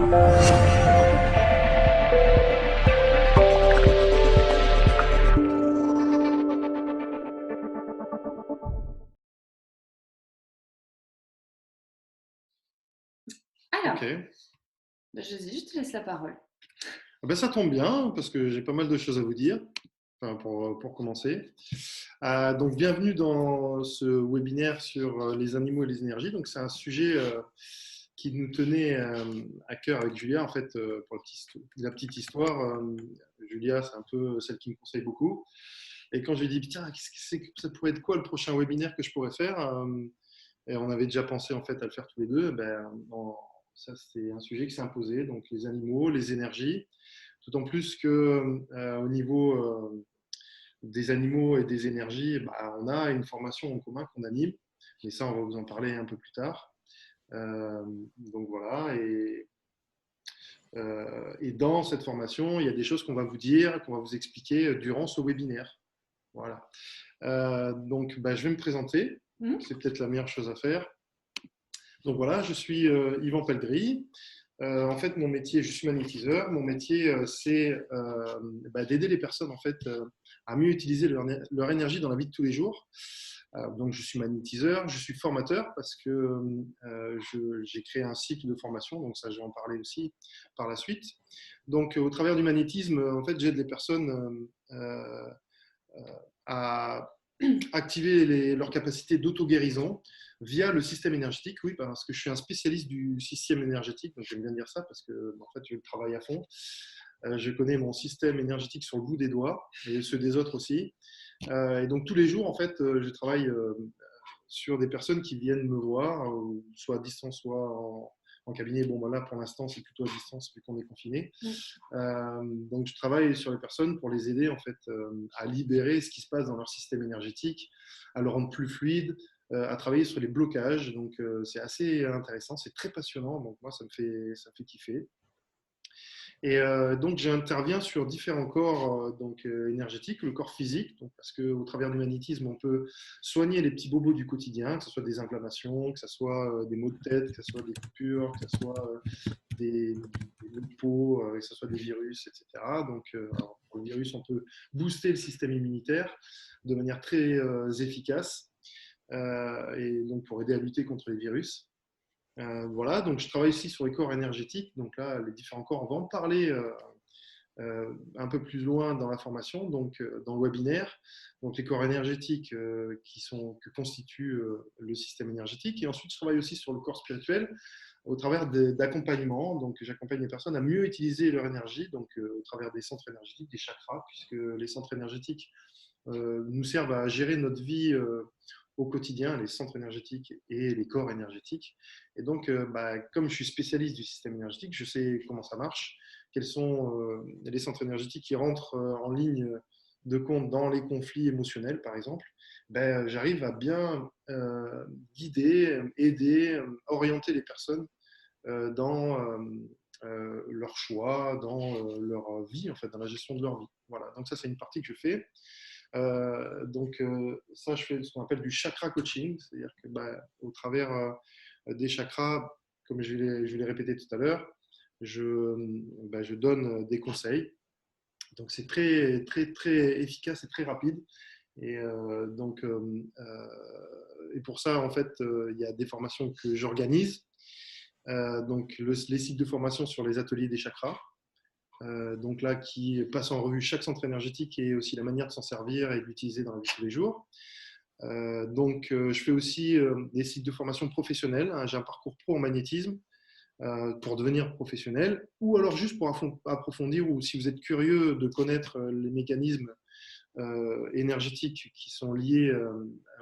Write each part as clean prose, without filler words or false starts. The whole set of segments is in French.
Alors, Ok. je te laisse la parole. Ah ben, ça tombe bien parce que j'ai pas mal de choses à vous dire, enfin, pour commencer. Donc, bienvenue dans ce webinaire sur les animaux et les énergies. Donc, c'est un sujet qui nous tenait à cœur avec Julia. En fait, pour la petite histoire, Julia, c'est un peu celle qui me conseille beaucoup. Et quand je lui ai dit, tiens, ça pourrait être quoi le prochain webinaire que je pourrais faire, et on avait déjà pensé en fait à le faire tous les deux, ça c'est un sujet qui s'est imposé, donc les animaux, les énergies. D'autant plus que au niveau des animaux et des énergies, on a une formation en commun qu'on anime, mais ça, on va vous en parler un peu plus tard. Donc voilà, et dans cette formation, il y a des choses qu'on va vous dire, qu'on va vous expliquer durant ce webinaire. Voilà. Je vais me présenter, c'est peut-être la meilleure chose à faire. Donc voilà, je suis Yvan Pellegrini. En fait, mon métier, je suis magnétiseur. Mon métier, c'est d'aider les personnes en fait à mieux utiliser leur énergie dans la vie de tous les jours. Donc, je suis magnétiseur, je suis formateur parce que j'ai créé un cycle de formation. Donc, ça, je vais en parler aussi par la suite. Donc, au travers du magnétisme, en fait, j'aide les personnes à activer leur capacité d'auto-guérison via le système énergétique. Oui, parce que je suis un spécialiste du système énergétique, donc j'aime bien dire ça parce que en fait, je le travaille à fond. Je connais mon système énergétique sur le bout des doigts et ceux des autres aussi. Et donc tous les jours, en fait, je travaille sur des personnes qui viennent me voir, soit à distance, soit en cabinet. Bon, là, pour l'instant, c'est plutôt à distance vu qu'on est confiné. Donc, je travaille sur les personnes pour les aider en fait à libérer ce qui se passe dans leur système énergétique, à le rendre plus fluide, à travailler sur les blocages. Donc, c'est assez intéressant, c'est très passionnant. Donc, moi, ça me fait kiffer. Et donc, j'interviens sur différents corps énergétiques, le corps physique, donc, parce qu'au travers du magnétisme, on peut soigner les petits bobos du quotidien, que ce soit des inflammations, que ce soit des maux de tête, que ce soit des coupures, que ce soit des maux de peau, que ce soit des virus, etc. Donc, pour le virus, on peut booster le système immunitaire de manière très efficace, et donc pour aider à lutter contre les virus. Voilà, donc je travaille aussi sur les corps énergétiques. Donc là, les différents corps, on va en parler un peu plus loin dans la formation, donc dans le webinaire. Donc les corps énergétiques que constitue le système énergétique. Et ensuite, je travaille aussi sur le corps spirituel au travers d'accompagnement. Donc j'accompagne les personnes à mieux utiliser leur énergie, donc au travers des centres énergétiques, des chakras, puisque les centres énergétiques nous servent à gérer notre vie au quotidien, les centres énergétiques et les corps énergétiques. Et donc, comme je suis spécialiste du système énergétique, je sais comment ça marche, quels sont les centres énergétiques qui rentrent en ligne de compte dans les conflits émotionnels, par exemple. J'arrive à bien guider, aider, orienter les personnes dans leur choix, dans leur vie, en fait, dans la gestion de leur vie. Voilà, donc ça, c'est une partie que je fais. Ça, je fais ce qu'on appelle du chakra coaching, c'est-à-dire que au travers des chakras, comme je l'ai répété tout à l'heure, je donne des conseils. Donc c'est très, très, très efficace et très rapide. Et, et pour ça, en fait, il y a des formations que j'organise. Les cycles de formation sur les ateliers des chakras. Donc là, qui passe en revue chaque centre énergétique et aussi la manière de s'en servir et de l'utiliser dans la vie de tous les jours. Je fais aussi des cycles de formation professionnelle. Hein. J'ai un parcours pro en magnétisme pour devenir professionnel, ou alors juste pour approfondir, ou si vous êtes curieux de connaître les mécanismes énergétiques qui sont liés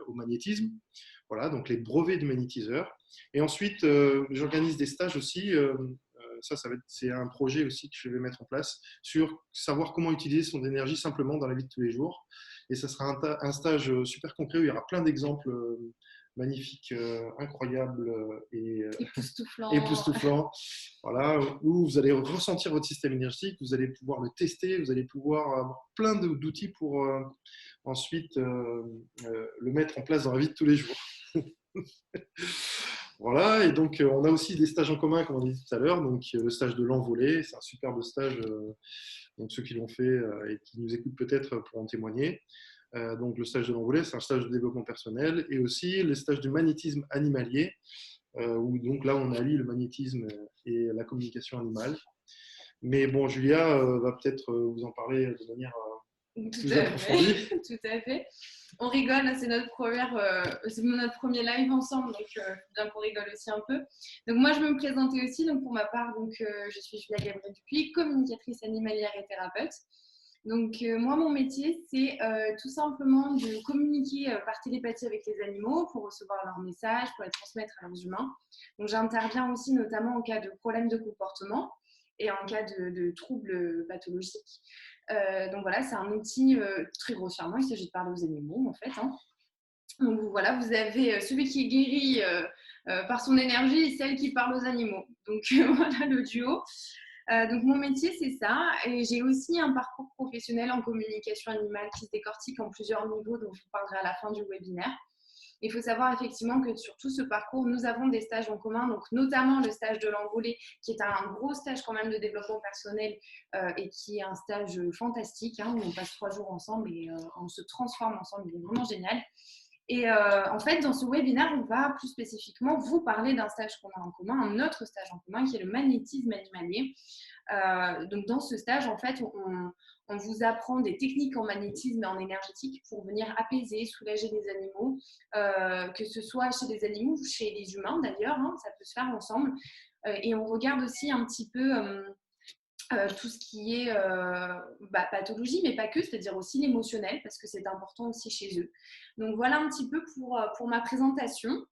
au magnétisme. Voilà, donc les brevets du magnétiseur. Et ensuite, j'organise des stages aussi. C'est un projet aussi que je vais mettre en place sur savoir comment utiliser son énergie simplement dans la vie de tous les jours. Et ça sera un stage super concret où il y aura plein d'exemples magnifiques, incroyables et Époustouflant. époustouflants. Voilà, où vous allez ressentir votre système énergétique, vous allez pouvoir le tester, vous allez pouvoir avoir plein d'outils pour ensuite le mettre en place dans la vie de tous les jours. Voilà, et donc on a aussi des stages en commun, comme on dit tout à l'heure. Donc le stage de l'envolée, c'est un superbe stage. Donc ceux qui l'ont fait et qui nous écoutent peut-être pour en témoigner. Donc le stage de l'envolée, c'est un stage de développement personnel, et aussi le stage du magnétisme animalier, où donc là on allie le magnétisme et la communication animale. Mais bon, Julia va peut-être vous en parler de manière Tout plus à approfondie. fait, tout à fait. On rigole, c'est notre premier live ensemble, donc bien qu'on rigole aussi un peu. Donc moi, je vais me présenter aussi. Donc pour ma part, je suis Julia Gabriel-Dupuis, communicatrice animalière et thérapeute. Donc moi, mon métier, c'est tout simplement de communiquer par télépathie avec les animaux pour recevoir leurs messages, pour les transmettre à leurs humains. Donc j'interviens aussi notamment en cas de problèmes de comportement et en cas de troubles pathologiques. Donc voilà, c'est un outil très grossièrement, il s'agit de parler aux animaux en fait. Hein. Donc voilà, vous avez celui qui est guéri par son énergie et celle qui parle aux animaux. Donc voilà le duo. Donc mon métier, c'est ça. Et j'ai aussi un parcours professionnel en communication animale qui se décortique en plusieurs niveaux, dont je vous parlerai à la fin du webinaire. Il faut savoir effectivement que sur tout ce parcours, nous avons des stages en commun, donc notamment le stage de l'envolée, qui est un gros stage quand même de développement personnel et qui est un stage fantastique, hein, où on passe 3 jours ensemble et on se transforme ensemble, il est vraiment génial. Et en fait, dans ce webinaire, on va plus spécifiquement vous parler d'un stage qu'on a en commun, un autre stage en commun qui est le magnétisme animalier. Donc dans ce stage, en fait, on vous apprend des techniques en magnétisme et en énergétique pour venir apaiser, soulager les animaux, que ce soit chez les animaux ou chez les humains d'ailleurs, hein, ça peut se faire ensemble. Et on regarde aussi un petit peu tout ce qui est pathologie, mais pas que, c'est-à-dire aussi l'émotionnel, parce que c'est important aussi chez eux. Donc voilà un petit peu pour ma présentation.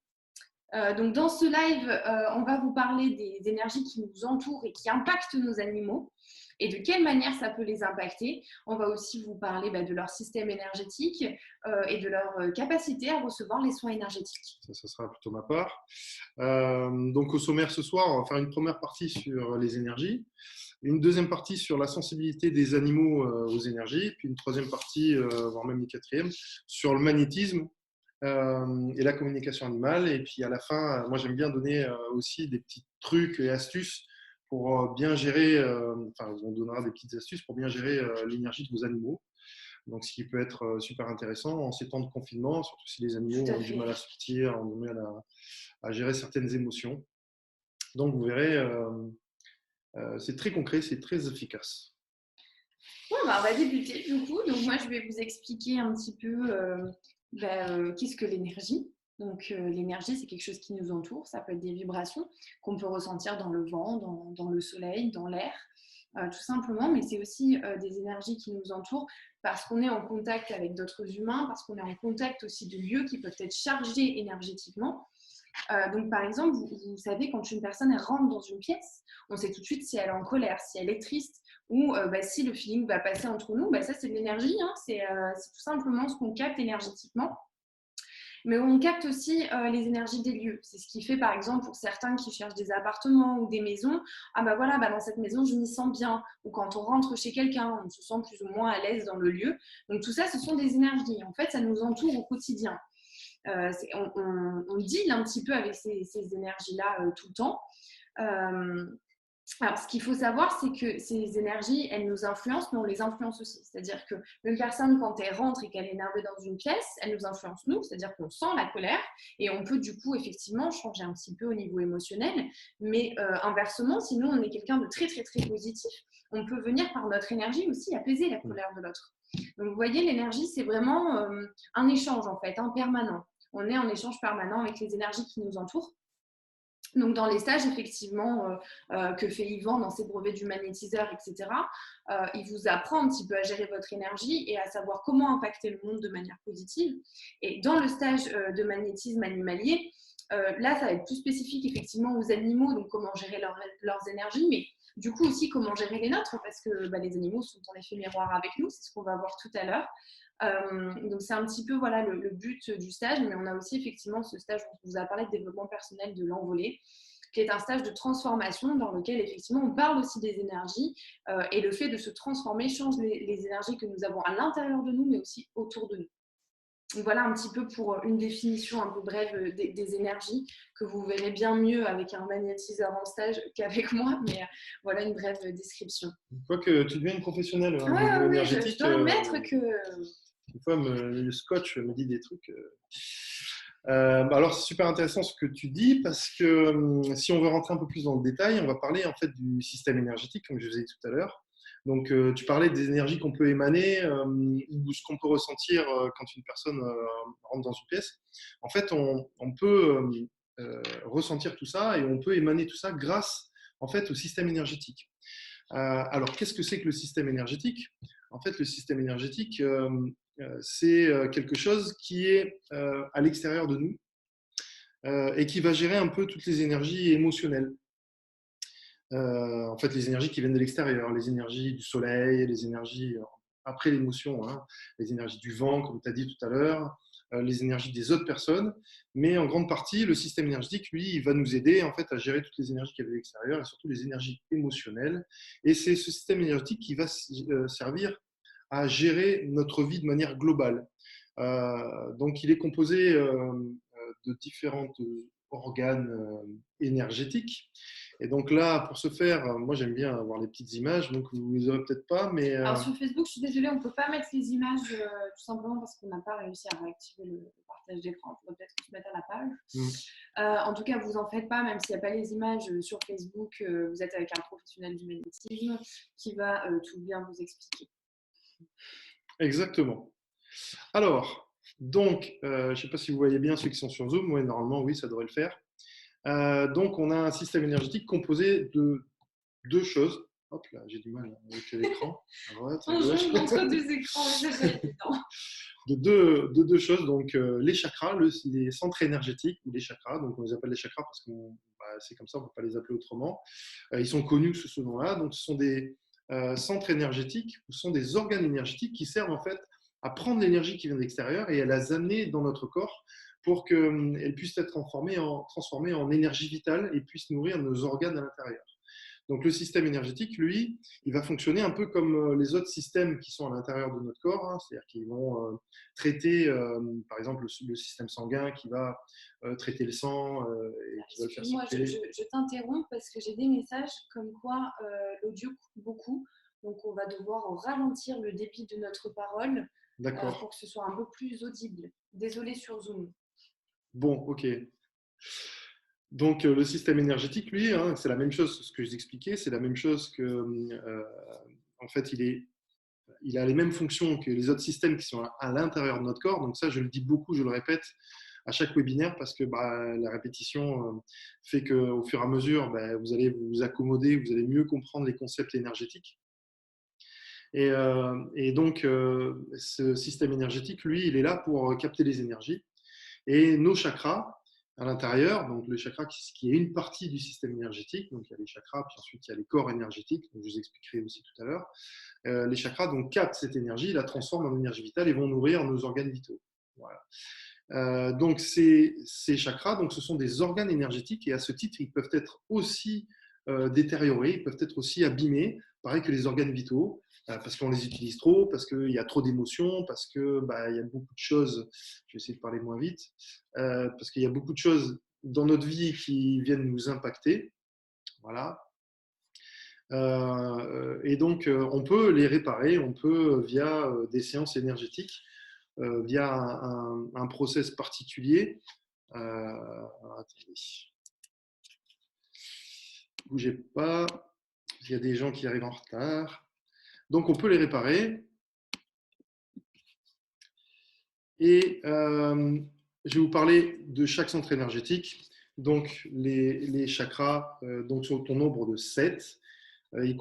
Donc dans ce live, on va vous parler des énergies qui nous entourent et qui impactent nos animaux et de quelle manière ça peut les impacter. On va aussi vous parler de leur système énergétique et de leur capacité à recevoir les soins énergétiques. Ça sera plutôt ma part. Donc au sommaire ce soir, on va faire une première partie sur les énergies, une deuxième partie sur la sensibilité des animaux aux énergies, puis une troisième partie, voire même une quatrième, sur le magnétisme et la communication animale. Et puis à la fin, moi j'aime bien donner aussi des petits trucs et astuces pour bien gérer, enfin on donnera des petites astuces pour bien gérer l'énergie de vos animaux. Donc ce qui peut être super intéressant en ces temps de confinement, surtout si les animaux ont du mal à sortir, ont du mal à gérer certaines émotions. Donc vous verrez, c'est très concret, c'est très efficace. Bon, on va débuter du coup. Donc moi, je vais vous expliquer un petit peu qu'est-ce que l'énergie. Donc l'énergie, c'est quelque chose qui nous entoure. Ça peut être des vibrations qu'on peut ressentir dans le vent, dans le soleil, dans l'air, tout simplement. Mais c'est aussi des énergies qui nous entourent parce qu'on est en contact avec d'autres humains, parce qu'on est en contact aussi de lieux qui peuvent être chargés énergétiquement. Donc, par exemple, vous savez, quand une personne elle rentre dans une pièce, on sait tout de suite si elle est en colère, si elle est triste, ou si le feeling va passer entre nous. Ça, c'est de l'énergie. Hein. C'est tout simplement ce qu'on capte énergétiquement. Mais on capte aussi les énergies des lieux. C'est ce qui fait, par exemple, pour certains qui cherchent des appartements ou des maisons, dans cette maison, je m'y sens bien. Ou quand on rentre chez quelqu'un, on se sent plus ou moins à l'aise dans le lieu. Donc, tout ça, ce sont des énergies. En fait, ça nous entoure au quotidien. On deal un petit peu avec ces énergies-là tout le temps. Alors, ce qu'il faut savoir, c'est que ces énergies, elles nous influencent, mais on les influence aussi. C'est-à-dire qu'une personne, quand elle rentre et qu'elle est énervée dans une pièce, elle nous influence nous, c'est-à-dire qu'on sent la colère et on peut du coup effectivement changer un petit peu au niveau émotionnel. Mais inversement, si nous, on est quelqu'un de très, très, très positif, on peut venir par notre énergie aussi apaiser la colère de l'autre. Donc, vous voyez, l'énergie, c'est vraiment un échange en fait, permanent. On est en échange permanent avec les énergies qui nous entourent. Donc, dans les stages, effectivement, que fait Yvan dans ses brevets du magnétiseur, etc., il vous apprend un petit peu à gérer votre énergie et à savoir comment impacter le monde de manière positive. Et dans le stage de magnétisme animalier, là, ça va être plus spécifique, effectivement, aux animaux, donc comment gérer leurs énergies, mais du coup aussi comment gérer les nôtres, parce que les animaux sont en effet miroirs avec nous, c'est ce qu'on va voir tout à l'heure. Donc c'est un petit peu le but du stage, mais on a aussi effectivement ce stage dont on vous a parlé de développement personnel de l'envolée, qui est un stage de transformation dans lequel effectivement on parle aussi des énergies et le fait de se transformer change les énergies que nous avons à l'intérieur de nous, mais aussi autour de nous. Voilà un petit peu pour une définition un peu brève des énergies que vous verrez bien mieux avec un magnétiseur en stage qu'avec moi, mais voilà une brève description. Une fois que tu deviens une professionnelle au niveau Ouais, je énergétique, dois admettre que… une fois le scotch me dit des trucs. Alors, c'est super intéressant ce que tu dis parce que si on veut rentrer un peu plus dans le détail, on va parler en fait du système énergétique, comme je vous ai dit tout à l'heure. Donc, tu parlais des énergies qu'on peut émaner ou ce qu'on peut ressentir quand une personne rentre dans une pièce. En fait, on peut ressentir tout ça et on peut émaner tout ça grâce en fait au système énergétique. Alors, qu'est-ce que c'est que le système énergétique? En fait, le système énergétique, c'est quelque chose qui est à l'extérieur de nous et qui va gérer un peu toutes les énergies émotionnelles. En fait, les énergies qui viennent de l'extérieur, les énergies du soleil, les énergies après l'émotion, hein, les énergies du vent, comme tu as dit tout à l'heure, les énergies des autres personnes. Mais en grande partie, le système énergétique, lui, il va nous aider en fait à gérer toutes les énergies qui viennent de l'extérieur et surtout les énergies émotionnelles. Et c'est ce système énergétique qui va servir à gérer notre vie de manière globale. Donc, il est composé de différents organes énergétiques. Et donc là, pour ce faire, moi j'aime bien avoir les petites images, donc vous ne les aurez peut-être pas, mais Alors sur Facebook, je suis désolée, on ne peut pas mettre les images tout simplement parce qu'on n'a pas réussi à réactiver le partage d'écran. Il faudrait peut-être se mettre à la page. En tout cas, vous en faites pas, même s'il n'y a pas les images sur Facebook, vous êtes avec un professionnel du magnétisme qui va tout bien vous expliquer. Exactement. Alors, donc, je ne sais pas si vous voyez bien ceux qui sont sur Zoom, ouais, normalement oui, ça devrait le faire. Donc, on a un système énergétique composé de deux choses. Hop là, j'ai du mal avec l'écran. À droite, à gauche. On entre deux écrans, c'est pas évident. De deux choses, donc les chakras, les centres énergétiques ou les chakras, donc on les appelle les chakras parce que c'est comme ça, on ne peut pas les appeler autrement. Ils sont connus sous ce nom-là, donc ce sont des centres énergétiques, ce sont des organes énergétiques qui servent en fait à prendre l'énergie qui vient de l'extérieur et à la amener dans notre corps pour qu'elle puisse être transformée en énergie vitale et puisse nourrir nos organes à l'intérieur. Donc le système énergétique, lui, il va fonctionner un peu comme les autres systèmes qui sont à l'intérieur de notre corps, hein, c'est-à-dire qu'ils vont traiter, par exemple, le système sanguin qui va traiter le sang et qui va le faire circuler. Je t'interromps parce que j'ai des messages comme quoi l'audio coupe beaucoup, donc on va devoir ralentir le débit de notre parole pour que ce soit un peu plus audible. Désolée sur Zoom. Bon, ok. Donc, le système énergétique, lui, hein, c'est la même chose, ce que je vous expliquais, c'est la même chose que, en fait, il a les mêmes fonctions que les autres systèmes qui sont à l'intérieur de notre corps. Donc ça, je le dis beaucoup, je le répète à chaque webinaire parce que la répétition fait qu'au fur et à mesure, vous allez vous accommoder, vous allez mieux comprendre les concepts énergétiques. Et donc, ce système énergétique, lui, il est là pour capter les énergies. Et nos chakras, à l'intérieur, donc le chakra qui est une partie du système énergétique, donc il y a les chakras, puis ensuite il y a les corps énergétiques, donc je vous expliquerai aussi tout à l'heure. Les chakras donc captent cette énergie, la transforment en énergie vitale et vont nourrir nos organes vitaux. Voilà. Donc ces chakras, donc ce sont des organes énergétiques et à ce titre, ils peuvent être aussi détériorés, ils peuvent être aussi abîmés, pareil que les organes vitaux, parce qu'on les utilise trop, parce qu'il y a trop d'émotions, parce qu'il y a beaucoup de choses, je vais essayer de parler moins vite, parce qu'il y a beaucoup de choses dans notre vie qui viennent nous impacter. Voilà. Et donc, on peut les réparer, on peut, via des séances énergétiques, via un process particulier. Attendez. Bougez pas, il y a des gens qui arrivent en retard. Donc, on peut les réparer. Et je vais vous parler de chaque centre énergétique. Donc, les chakras donc, sont au nombre de 7. Ils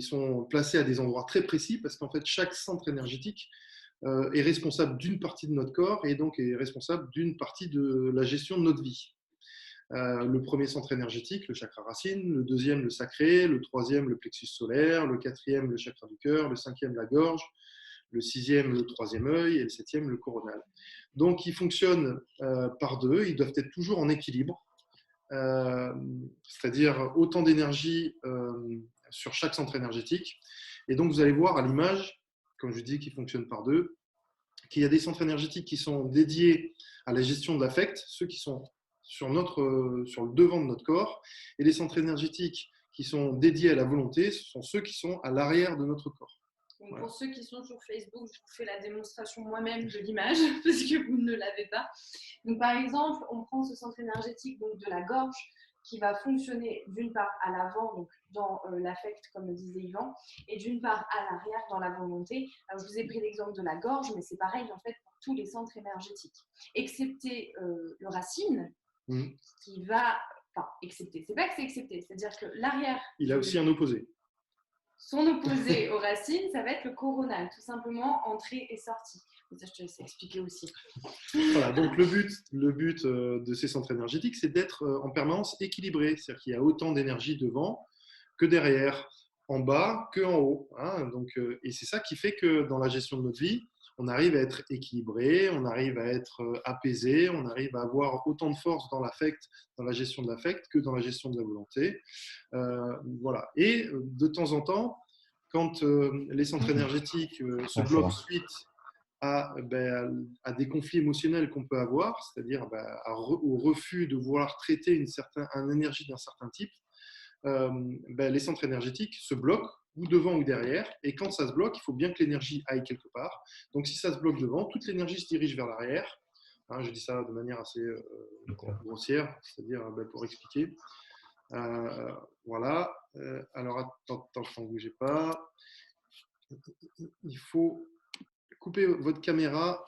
sont placés à des endroits très précis parce qu'en fait, chaque centre énergétique est responsable d'une partie de notre corps et donc est responsable d'une partie de la gestion de notre vie. Le premier centre énergétique, le chakra racine, le deuxième, le sacré, le troisième, le plexus solaire, le quatrième, le chakra du cœur, le cinquième, la gorge, le sixième, le troisième œil et le septième, le coronal. Donc, ils fonctionnent par deux, ils doivent être toujours en équilibre, c'est-à-dire autant d'énergie sur chaque centre énergétique. Et donc, vous allez voir à l'image, comme je dis, qu'ils fonctionnent par deux, qu'il y a des centres énergétiques qui sont dédiés à la gestion de l'affect, ceux qui sont sur le devant de notre corps, et les centres énergétiques qui sont dédiés à la volonté, ce sont ceux qui sont à l'arrière de notre corps. Donc, pour ceux qui sont sur Facebook, je vous fais la démonstration moi-même de l'image, parce que vous ne l'avez pas. Donc, par exemple, on prend ce centre énergétique donc, de la gorge qui va fonctionner d'une part à l'avant, donc dans l'affect, comme le disait Yvan, et d'une part à l'arrière, dans la volonté. Alors, je vous ai pris l'exemple de la gorge, mais c'est pareil en fait pour tous les centres énergétiques, excepté le racine, qui va... Enfin, excepté, c'est pas que c'est excepté, c'est-à-dire que l'arrière... Il a aussi un opposé. Son opposé aux racines, ça va être le coronal, tout simplement entrée et sortie. Mais ça, je te laisse expliquer aussi. Voilà, donc le but de ces centres énergétiques, c'est d'être en permanence équilibré. C'est-à-dire qu'il y a autant d'énergie devant que derrière, en bas que en haut. Hein. Donc, et c'est ça qui fait que dans la gestion de notre vie, on arrive à être équilibré, on arrive à être apaisé, on arrive à avoir autant de force dans l'affect, dans la gestion de l'affect, que dans la gestion de la volonté. Voilà. Et de temps en temps, quand les centres énergétiques se bloquent suite à des conflits émotionnels qu'on peut avoir, c'est-à-dire au refus de vouloir traiter une énergie d'un certain type, les centres énergétiques se bloquent ou devant ou derrière, et quand ça se bloque, il faut bien que l'énergie aille quelque part. Donc si ça se bloque devant, toute l'énergie se dirige vers l'arrière. Hein, je dis ça de manière assez grossière, c'est-à-dire pour expliquer. Voilà. Alors attends, ne bougez pas. Il faut couper votre caméra.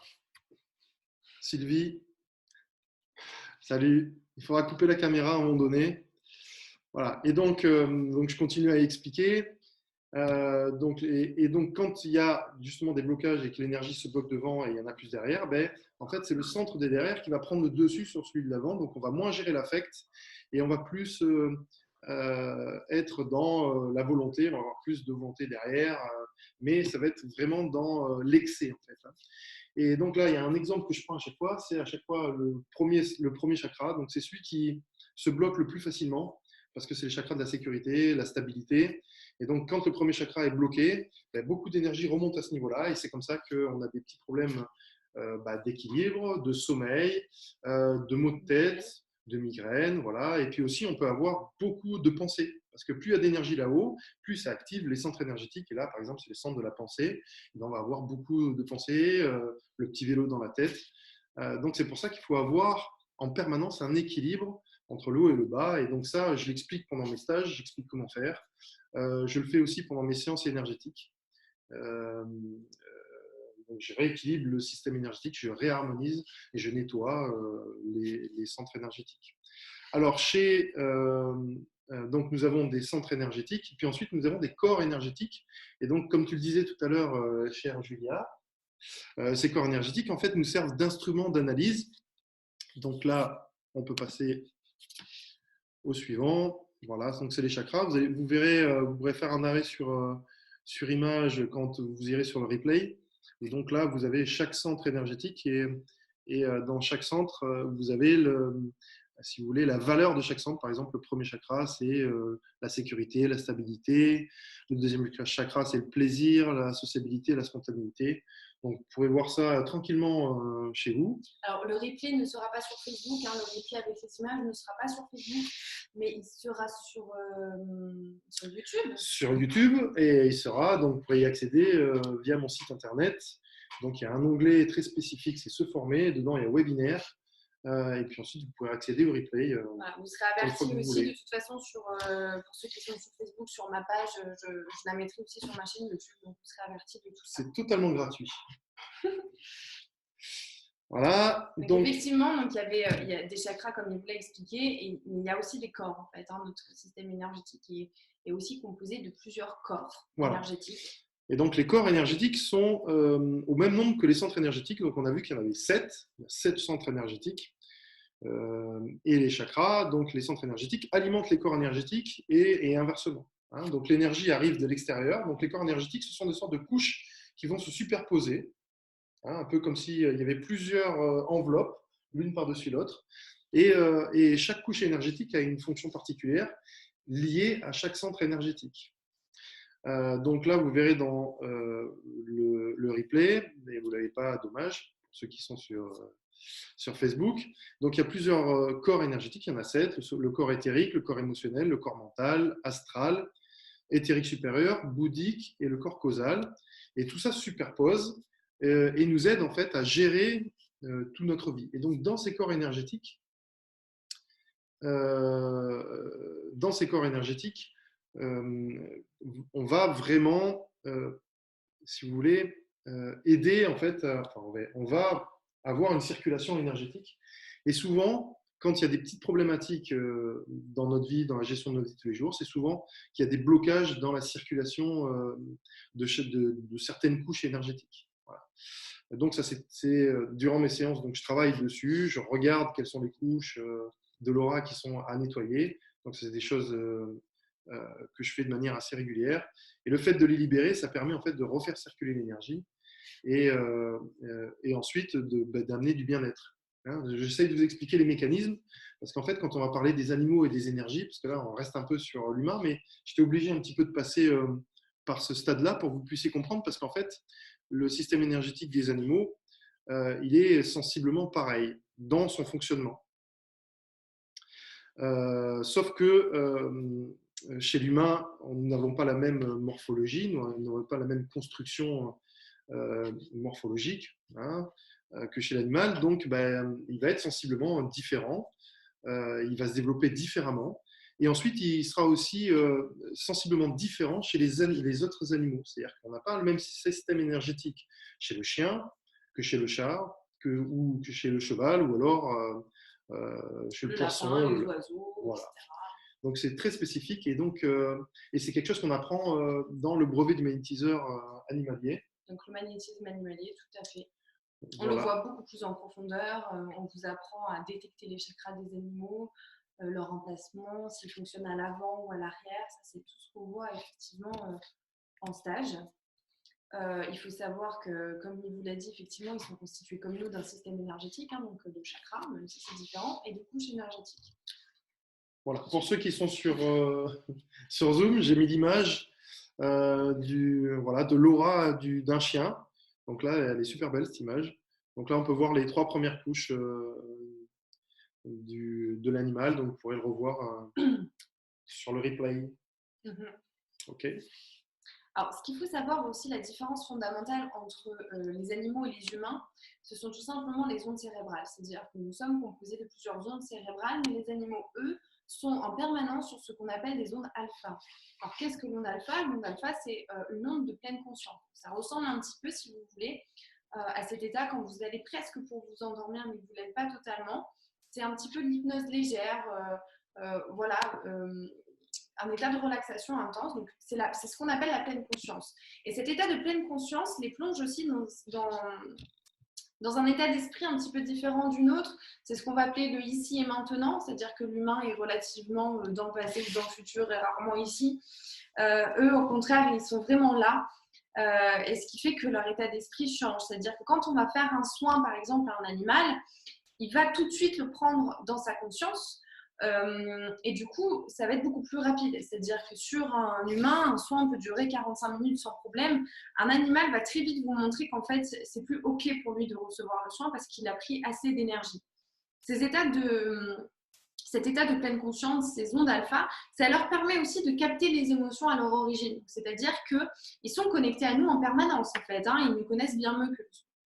Sylvie, salut. Il faudra couper la caméra à un moment donné. Voilà. Et donc je continue à expliquer. Donc, quand il y a justement des blocages et que l'énergie se bloque devant et il y en a plus derrière, en fait, c'est le centre des derrière qui va prendre le dessus sur celui de l'avant. Donc, on va moins gérer l'affect et on va plus être dans la volonté. On va avoir plus de volonté derrière, mais ça va être vraiment dans l'excès, en fait. Et donc là, il y a un exemple que je prends à chaque fois. C'est à chaque fois le premier chakra. Donc, c'est celui qui se bloque le plus facilement parce que c'est le chakra de la sécurité, la stabilité. Et donc, quand le premier chakra est bloqué, beaucoup d'énergie remonte à ce niveau-là. Et c'est comme ça qu'on a des petits problèmes d'équilibre, de sommeil, de maux de tête, de migraine. Voilà. Et puis aussi, on peut avoir beaucoup de pensées. Parce que plus il y a d'énergie là-haut, plus ça active les centres énergétiques. Et là, par exemple, c'est les centres de la pensée. Et on va avoir beaucoup de pensées, le petit vélo dans la tête. Donc, c'est pour ça qu'il faut avoir en permanence un équilibre entre le haut et le bas. Et donc ça, je l'explique pendant mes stages, j'explique comment faire. Je le fais aussi pendant mes séances énergétiques. Donc je rééquilibre le système énergétique, je réharmonise et je nettoie les centres énergétiques. Alors, donc nous avons des centres énergétiques, puis ensuite nous avons des corps énergétiques. Et donc, comme tu le disais tout à l'heure, chère Julia, ces corps énergétiques, en fait, nous servent d'instruments d'analyse. Donc là, on peut passer au suivant. Voilà, donc c'est les chakras. Vous verrez, vous pourrez faire un arrêt sur image quand vous irez sur le replay. Et donc là, vous avez chaque centre énergétique et dans chaque centre, vous avez si vous voulez, la valeur de chaque centre. Par exemple, le premier chakra, c'est la sécurité, la stabilité. Le deuxième chakra, c'est le plaisir, la sociabilité, la spontanéité. Donc, vous pourrez voir ça tranquillement chez vous. Alors, le replay ne sera pas sur Facebook. Hein, le replay avec cette image ne sera pas sur Facebook, mais il sera sur YouTube. Sur YouTube, et il sera, donc vous pourrez y accéder via mon site internet. Donc, il y a un onglet très spécifique, c'est Se former. Dedans, il y a Webinaire. Et puis ensuite, vous pourrez accéder au replay. Voilà, vous serez averti aussi de toute façon pour ceux qui sont sur Facebook, sur ma page, je la mettrai aussi sur ma chaîne YouTube, donc vous serez averti de tout ça. C'est totalement gratuit. Voilà. Donc effectivement, donc, il y a des chakras comme il vous l'a expliqué, et il y a aussi des corps en fait. Hein, notre système énergétique est aussi composé de plusieurs corps énergétiques. Et donc, les corps énergétiques sont au même nombre que les centres énergétiques. Donc, on a vu qu'il y en avait 7. Il y a 7 centres énergétiques. Et les chakras, donc les centres énergétiques, alimentent les corps énergétiques et inversement. Hein. Donc, l'énergie arrive de l'extérieur. Donc, les corps énergétiques, ce sont des sortes de couches qui vont se superposer. Hein, un peu comme s'il y avait plusieurs enveloppes, l'une par-dessus l'autre. Et chaque couche énergétique a une fonction particulière liée à chaque centre énergétique. Donc là, vous verrez dans le replay, mais vous ne l'avez pas, dommage, pour ceux qui sont sur Facebook. Donc il y a plusieurs corps énergétiques, il y en a 7, le corps éthérique, le corps émotionnel, le corps mental, astral, éthérique supérieur, bouddhique et le corps causal. Et tout ça se superpose et nous aide en fait à gérer toute notre vie. Et donc dans ces corps énergétiques, on va vraiment, si vous voulez, aider en fait, on va avoir une circulation énergétique. Et souvent, quand il y a des petites problématiques dans notre vie, dans la gestion de notre vie tous les jours, c'est souvent qu'il y a des blocages dans la circulation de certaines couches énergétiques. Voilà. Donc ça, c'est durant mes séances, donc je travaille dessus, je regarde quelles sont les couches de l'aura qui sont à nettoyer. Donc c'est des choses que je fais de manière assez régulière. Et le fait de les libérer, ça permet en fait de refaire circuler l'énergie et ensuite d'amener du bien-être. Hein, j'essaye de vous expliquer les mécanismes parce qu'en fait, quand on va parler des animaux et des énergies, parce que là, on reste un peu sur l'humain, mais j'étais obligé un petit peu de passer par ce stade-là pour que vous puissiez comprendre parce qu'en fait, le système énergétique des animaux, il est sensiblement pareil dans son fonctionnement. Sauf que chez l'humain, nous n'avons pas la même morphologie, nous n'avons pas la même construction morphologique hein, que chez l'animal. Donc, il va être sensiblement différent. Il va se développer différemment. Et ensuite, il sera aussi sensiblement différent chez les autres animaux. C'est-à-dire qu'on n'a pas le même système énergétique chez le chien que chez le chat, ou que chez le cheval, ou alors chez le poisson. Lapin, les oiseaux, voilà. etc. Donc c'est très spécifique et donc et c'est quelque chose qu'on apprend dans le brevet du magnétiseur animalier. Donc le magnétisme animalier, tout à fait. On Voilà. le voit beaucoup plus en profondeur. On vous apprend à détecter les chakras des animaux, leur emplacement, s'ils fonctionnent à l'avant ou à l'arrière. Ça, c'est tout ce qu'on voit effectivement en stage. Il faut savoir que, comme il vous l'a dit, effectivement, ils sont constitués comme nous d'un système énergétique, hein, donc de chakras, même si c'est différent, et de couches énergétiques. Voilà. Pour ceux qui sont sur Zoom, j'ai mis l'image de l'aura d'un chien. Donc là, elle est super belle cette image. Donc là, on peut voir les 3 premières couches de l'animal. Donc vous pourrez le revoir sur le replay. Ok. Alors, ce qu'il faut savoir aussi, la différence fondamentale entre les animaux et les humains, ce sont tout simplement les ondes cérébrales. C'est-à-dire que nous sommes composés de plusieurs ondes cérébrales, mais les animaux, eux, sont en permanence sur ce qu'on appelle des ondes alpha. Alors, qu'est-ce que l'onde alpha? L'onde alpha, c'est une onde de pleine conscience. Ça ressemble un petit peu, si vous voulez, à cet état quand vous allez presque pour vous endormir, mais que vous ne l'êtes pas totalement. C'est un petit peu de l'hypnose légère, un état de relaxation intense. Donc, c'est ce qu'on appelle la pleine conscience. Et cet état de pleine conscience les plonge aussi dans un état d'esprit un petit peu différent d'une autre. C'est ce qu'on va appeler le ici et maintenant, c'est-à-dire que l'humain est relativement dans le passé ou dans le futur et rarement ici. Eux, au contraire, ils sont vraiment là. Et ce qui fait que leur état d'esprit change. C'est-à-dire que quand on va faire un soin, par exemple, à un animal, il va tout de suite le prendre dans sa conscience. Et du coup, ça va être beaucoup plus rapide. C'est-à-dire que sur un humain, un soin peut durer 45 minutes sans problème. Un animal va très vite vous montrer qu'en fait, c'est plus OK pour lui de recevoir le soin parce qu'il a pris assez d'énergie. Cet état de pleine conscience, ces ondes alpha, ça leur permet aussi de capter les émotions à leur origine. C'est-à-dire qu'ils sont connectés à nous en permanence, en fait. Ils nous connaissent bien mieux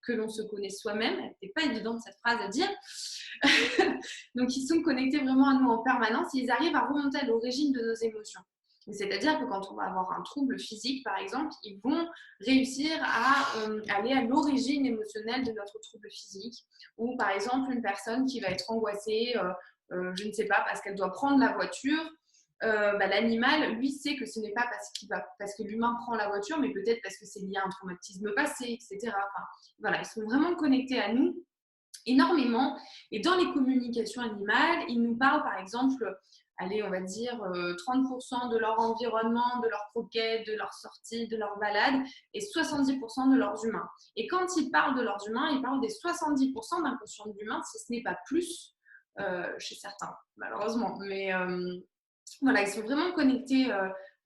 que l'on se connaisse soi-même. Elle n'était pas évidente cette phrase à dire. Donc, ils sont connectés vraiment à nous en permanence et ils arrivent à remonter à l'origine de nos émotions. C'est-à-dire que quand on va avoir un trouble physique, par exemple, ils vont réussir à aller à l'origine émotionnelle de notre trouble physique. Ou par exemple, une personne qui va être angoissée, je ne sais pas, parce qu'elle doit prendre la voiture, l'animal, lui, sait que ce n'est pas parce que l'humain prend la voiture, mais peut-être parce que c'est lié à un traumatisme passé, etc. Voilà, ils sont vraiment connectés à nous énormément. Et dans les communications animales, ils nous parlent, par exemple, allez, on va dire 30% de leur environnement, de leur croquettes, de leurs sorties, de leurs balades, et 70% de leurs humains. Et quand ils parlent de leurs humains, ils parlent des 70% d'inconscient de l'humain, si ce n'est pas plus, chez certains, malheureusement. Mais voilà, ils sont vraiment connectés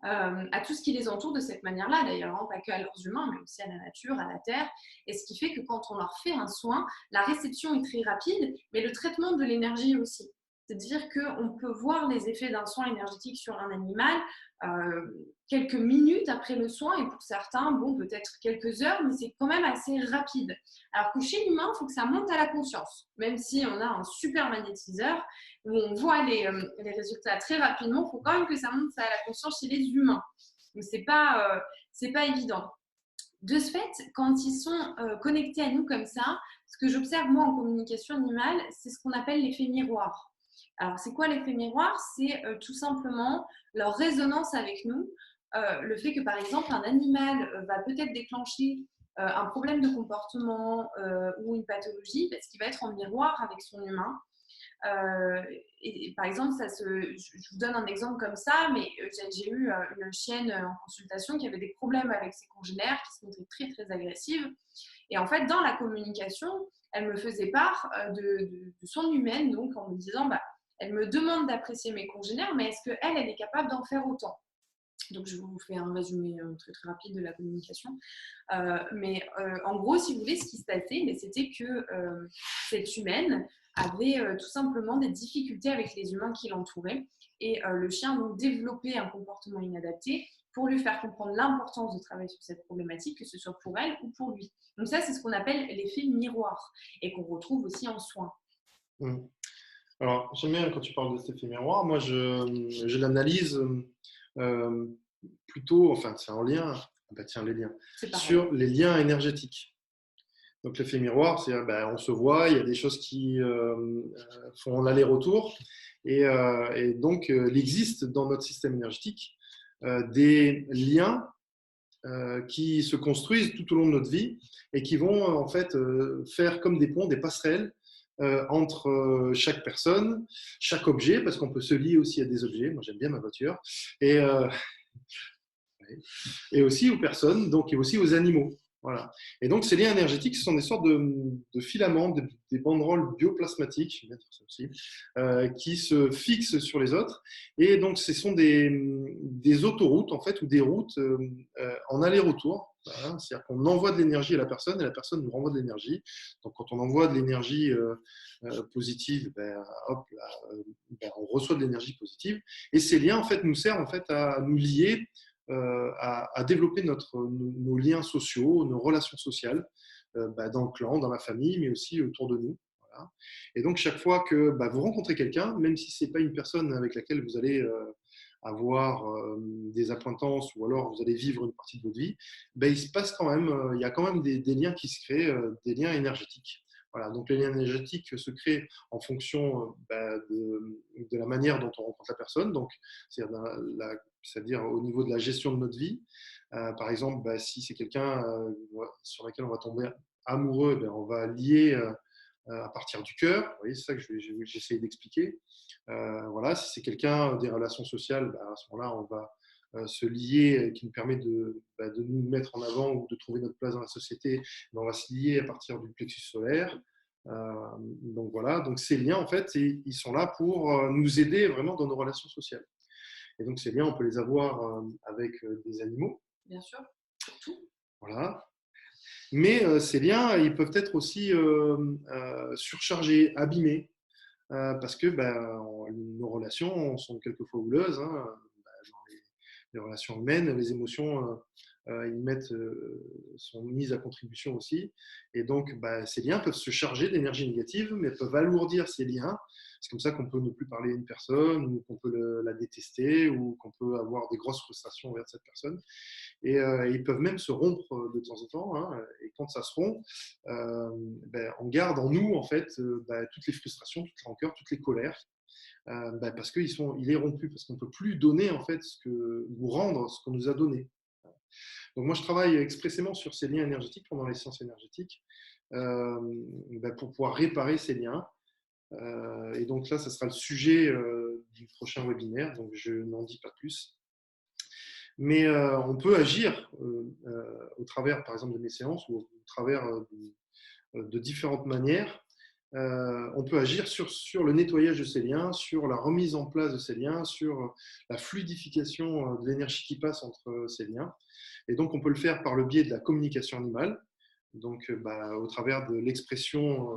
à tout ce qui les entoure de cette manière-là, d'ailleurs, hein, pas que à leurs humains, mais aussi à la nature, à la terre. Et ce qui fait que quand on leur fait un soin, la réception est très rapide, mais le traitement de l'énergie aussi. C'est-à-dire qu'on peut voir les effets d'un soin énergétique sur un animal quelques minutes après le soin, et pour certains, bon, peut-être quelques heures, mais c'est quand même assez rapide. Alors que chez l'humain, il faut que ça monte à la conscience. Même si on a un super magnétiseur où on voit les résultats très rapidement, il faut quand même que ça monte à la conscience chez les humains. Donc, c'est pas évident. De ce fait, quand ils sont connectés à nous comme ça, ce que j'observe moi en communication animale, c'est ce qu'on appelle l'effet miroir. Alors, c'est quoi l'effet miroir? C'est tout simplement leur résonance avec nous. Le fait que, par exemple, un animal va peut-être déclencher un problème de comportement ou une pathologie parce qu'il va être en miroir avec son humain. Et par exemple, je vous donne un exemple comme ça, mais j'ai eu une chienne en consultation qui avait des problèmes avec ses congénères, qui se montrait très très agressive. Et en fait, dans la communication, elle me faisait part de son humaine, donc en me disant, bah, elle me demande d'apprécier mes congénères, mais est-ce qu'elle, elle est capable d'en faire autant? Donc, je vous fais un résumé très très rapide de la communication. Mais en gros, si vous voulez, ce qui se passait, c'était que cette humaine avait tout simplement des difficultés avec les humains qui l'entouraient. Et le chien donc développait un comportement inadapté pour lui faire comprendre l'importance de travailler sur cette problématique, que ce soit pour elle ou pour lui. Donc ça, c'est ce qu'on appelle l'effet miroir et qu'on retrouve aussi en soins. Mmh. Alors, j'aime bien quand tu parles de cet effet miroir. Moi, je l'analyse euh, plutôt, enfin, c'est en lien, ah bah tiens, les liens, sur les liens énergétiques. Donc, l'effet miroir, c'est on se voit, il y a des choses qui font l'aller-retour. Et donc, il existe dans notre système énergétique des liens qui se construisent tout au long de notre vie et qui vont en fait faire comme des ponts, des passerelles entre chaque personne, chaque objet, parce qu'on peut se lier aussi à des objets. Moi, j'aime bien ma voiture. Et, et aussi aux personnes, donc et aussi aux animaux. Voilà. Et donc, ces liens énergétiques, ce sont des sortes de filaments, des banderoles bioplasmatiques, je vais mettre ça aussi, qui se fixent sur les autres. Et donc, ce sont des autoroutes, en fait, ou des routes en aller-retour. Voilà. C'est-à-dire qu'on envoie de l'énergie à la personne et la personne nous renvoie de l'énergie. Donc, quand on envoie de l'énergie positive, hop, là, on reçoit de l'énergie positive. Et ces liens, en fait, nous servent en fait, à nous lier à développer nos liens sociaux, nos relations sociales dans le clan, dans la famille, mais aussi autour de nous. Voilà. Et donc, chaque fois que vous rencontrez quelqu'un, même si ce n'est pas une personne avec laquelle vous allez avoir des acquaintances ou alors vous allez vivre une partie de votre vie, il se passe quand même, il y a quand même des liens qui se créent, des liens énergétiques. Voilà, donc les liens énergétiques se créent en fonction de la manière dont on rencontre la personne, donc c'est-à-dire au niveau de la gestion de notre vie. Par exemple, si c'est quelqu'un sur lequel on va tomber amoureux, on va lier à partir du cœur. Vous voyez, c'est ça que j'essaie d'expliquer. Voilà, si c'est quelqu'un des relations sociales, à ce moment-là, on va se lier, qui nous permet de nous mettre en avant ou de trouver notre place dans la société. On va se lier à partir du plexus solaire. Donc voilà, donc ces liens, en fait, ils sont là pour nous aider vraiment dans nos relations sociales. Et donc ces liens, on peut les avoir avec des animaux. Bien sûr, surtout. Voilà. Mais ces liens, ils peuvent être aussi surchargés, abîmés, parce que nos relations sont quelquefois houleuses. Hein, dans les relations humaines, les émotions sont mises à contribution aussi. Et donc, ces liens peuvent se charger d'énergie négative, mais peuvent alourdir ces liens. C'est comme ça qu'on peut ne plus parler à une personne, ou qu'on peut la détester, ou qu'on peut avoir des grosses frustrations envers cette personne. Et ils peuvent même se rompre de temps en temps. Hein, et quand ça se rompt, on garde en nous, en fait, toutes les frustrations, toutes les rancœurs, toutes les colères. Parce qu'il est rompu, parce qu'on ne peut plus donner en fait ou rendre ce qu'on nous a donné. Donc moi je travaille expressément sur ces liens énergétiques pendant les séances énergétiques pour pouvoir réparer ces liens. Et donc là, ça sera le sujet du prochain webinaire, donc je n'en dis pas plus. Mais on peut agir au travers, par exemple, de mes séances ou au travers de différentes manières on peut agir sur le nettoyage de ces liens, sur la remise en place de ces liens, sur la fluidification de l'énergie qui passe entre ces liens. Et donc, on peut le faire par le biais de la communication animale, donc au travers de l'expression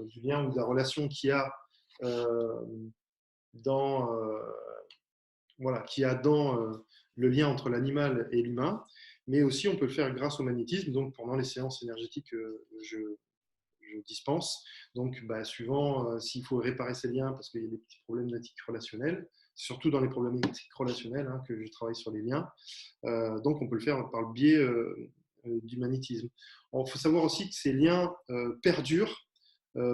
du lien ou de la relation qu'il y a dans, le lien entre l'animal et l'humain, mais aussi on peut le faire grâce au magnétisme. Donc, pendant les séances énergétiques que je dispense. Donc, suivant s'il faut réparer ces liens parce qu'il y a des petits problématiques relationnelles, surtout dans les problématiques relationnelles que je travaille sur les liens. Donc, on peut le faire par le biais du magnétisme. Il faut savoir aussi que ces liens perdurent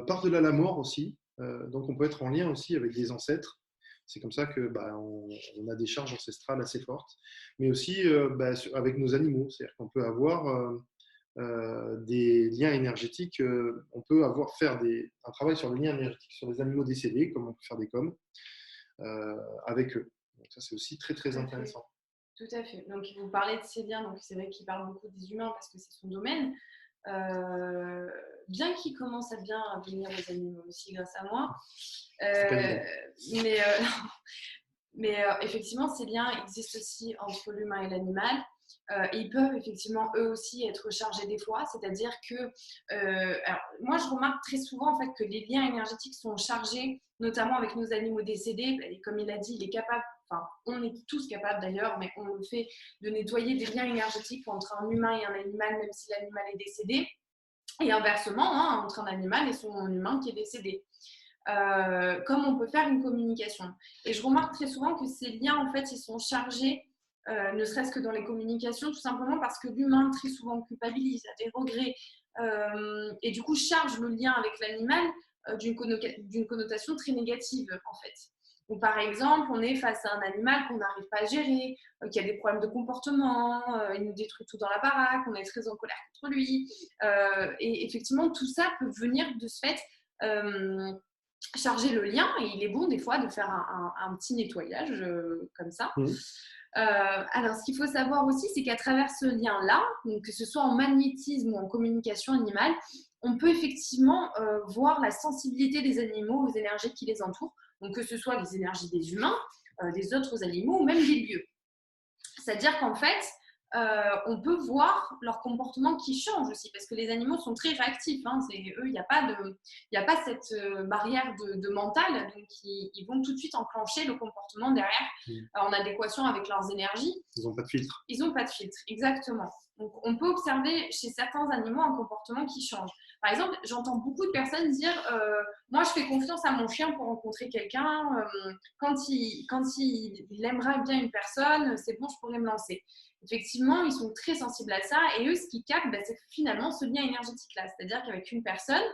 par-delà la mort aussi. Donc, on peut être en lien aussi avec des ancêtres. C'est comme ça que on a des charges ancestrales assez fortes, mais aussi avec nos animaux. C'est-à-dire qu'on peut avoir des liens énergétiques. On peut faire un travail sur les liens énergétiques sur les animaux décédés, comme on peut faire des coms avec eux. Donc ça, c'est aussi très, très intéressant. Tout à fait. Donc, vous parlez de ces liens, donc c'est vrai qu'il parle beaucoup des humains parce que c'est son domaine. Bien qu'il commence à bien venir aux animaux aussi grâce à moi. Mais effectivement, ces liens existent aussi entre l'humain et l'animal. Ils peuvent effectivement eux aussi être chargés des fois, c'est-à-dire que alors, moi je remarque très souvent en fait que les liens énergétiques sont chargés, notamment avec nos animaux décédés. Et comme il a dit, il est capable, enfin on est tous capables d'ailleurs, mais on le fait, de nettoyer des liens énergétiques entre un humain et un animal, même si l'animal est décédé, et inversement entre un animal et son humain qui est décédé. Comme on peut faire une communication. Et je remarque très souvent que ces liens, en fait, ils sont chargés, ne serait-ce que dans les communications, tout simplement parce que l'humain, très souvent, culpabilise, a des regrets, et du coup, charge le lien avec l'animal d'une connotation très négative, en fait. Ou par exemple, on est face à un animal qu'on n'arrive pas à gérer, qui a des problèmes de comportement, il nous détruit tout dans la baraque, on est très en colère contre lui. Et effectivement, tout ça peut venir de ce fait charger le lien, et il est bon des fois de faire un petit nettoyage comme ça. Alors, ce qu'il faut savoir aussi, c'est qu'à travers ce lien-là, donc que ce soit en magnétisme ou en communication animale, on peut effectivement voir la sensibilité des animaux aux énergies qui les entourent, donc que ce soit les énergies des humains, des autres animaux ou même des lieux. C'est-à-dire qu'en fait, on peut voir leur comportement qui change aussi, parce que les animaux sont très réactifs. Eux, il n'y a pas cette barrière de mental, donc ils vont tout de suite enclencher le comportement derrière en adéquation avec leurs énergies. Ils n'ont pas de filtre. Ils n'ont pas de filtre, exactement. Donc, on peut observer chez certains animaux un comportement qui change. Par exemple, j'entends beaucoup de personnes dire moi, je fais confiance à mon chien pour rencontrer quelqu'un. Quand il aimerait bien une personne, c'est bon, je pourrais me lancer. Effectivement, ils sont très sensibles à ça. Et eux, ce qu'ils captent, c'est finalement ce lien énergétique-là. C'est-à-dire qu'avec une personne,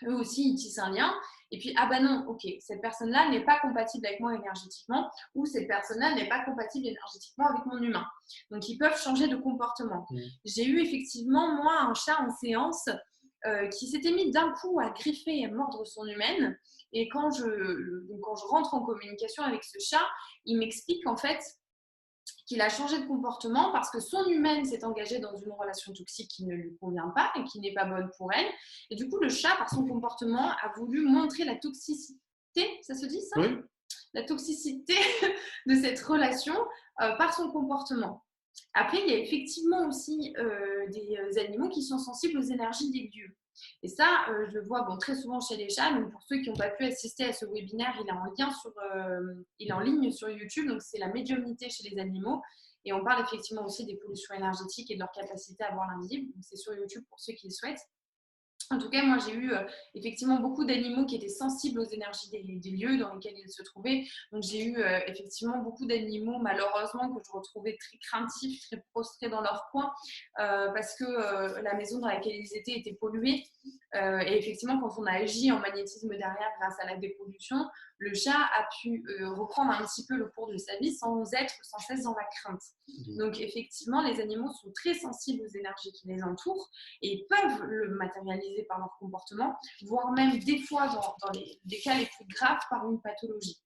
eux aussi, ils tissent un lien. Et puis, ah bah non, ok, cette personne-là n'est pas compatible avec moi énergétiquement, ou cette personne-là n'est pas compatible énergétiquement avec mon humain. Donc, ils peuvent changer de comportement. J'ai eu effectivement, moi, un chat en séance qui s'était mis d'un coup à griffer et à mordre son humaine. Et quand je rentre en communication avec ce chat, il m'explique qu'en fait, qu'il a changé de comportement parce que son humaine s'est engagée dans une relation toxique qui ne lui convient pas et qui n'est pas bonne pour elle. Et du coup, le chat, par son comportement, a voulu montrer la toxicité, ça se dit ça ? Oui. La toxicité de cette relation par son comportement. Après, il y a effectivement aussi des animaux qui sont sensibles aux énergies des lieux. Et ça, je le vois très souvent chez les chats. Donc pour ceux qui n'ont pas pu assister à ce webinaire, il est en ligne sur YouTube. Donc c'est la médiumnité chez les animaux. Et on parle effectivement aussi des pollutions énergétiques et de leur capacité à voir l'invisible. Donc c'est sur YouTube pour ceux qui le souhaitent. En tout cas, moi, j'ai eu effectivement beaucoup d'animaux qui étaient sensibles aux énergies des lieux dans lesquels ils se trouvaient. Donc, j'ai eu effectivement beaucoup d'animaux, malheureusement, que je retrouvais très craintifs, très prostrés dans leur coin parce que la maison dans laquelle ils étaient était polluée. Et effectivement, quand on a agi en magnétisme derrière grâce à la dépollution, le chat a pu reprendre un petit peu le cours de sa vie sans être sans cesse dans la crainte. Donc, effectivement, les animaux sont très sensibles aux énergies qui les entourent et peuvent le matérialiser par leur comportement, voire même des fois, dans les cas les plus graves, par une pathologie.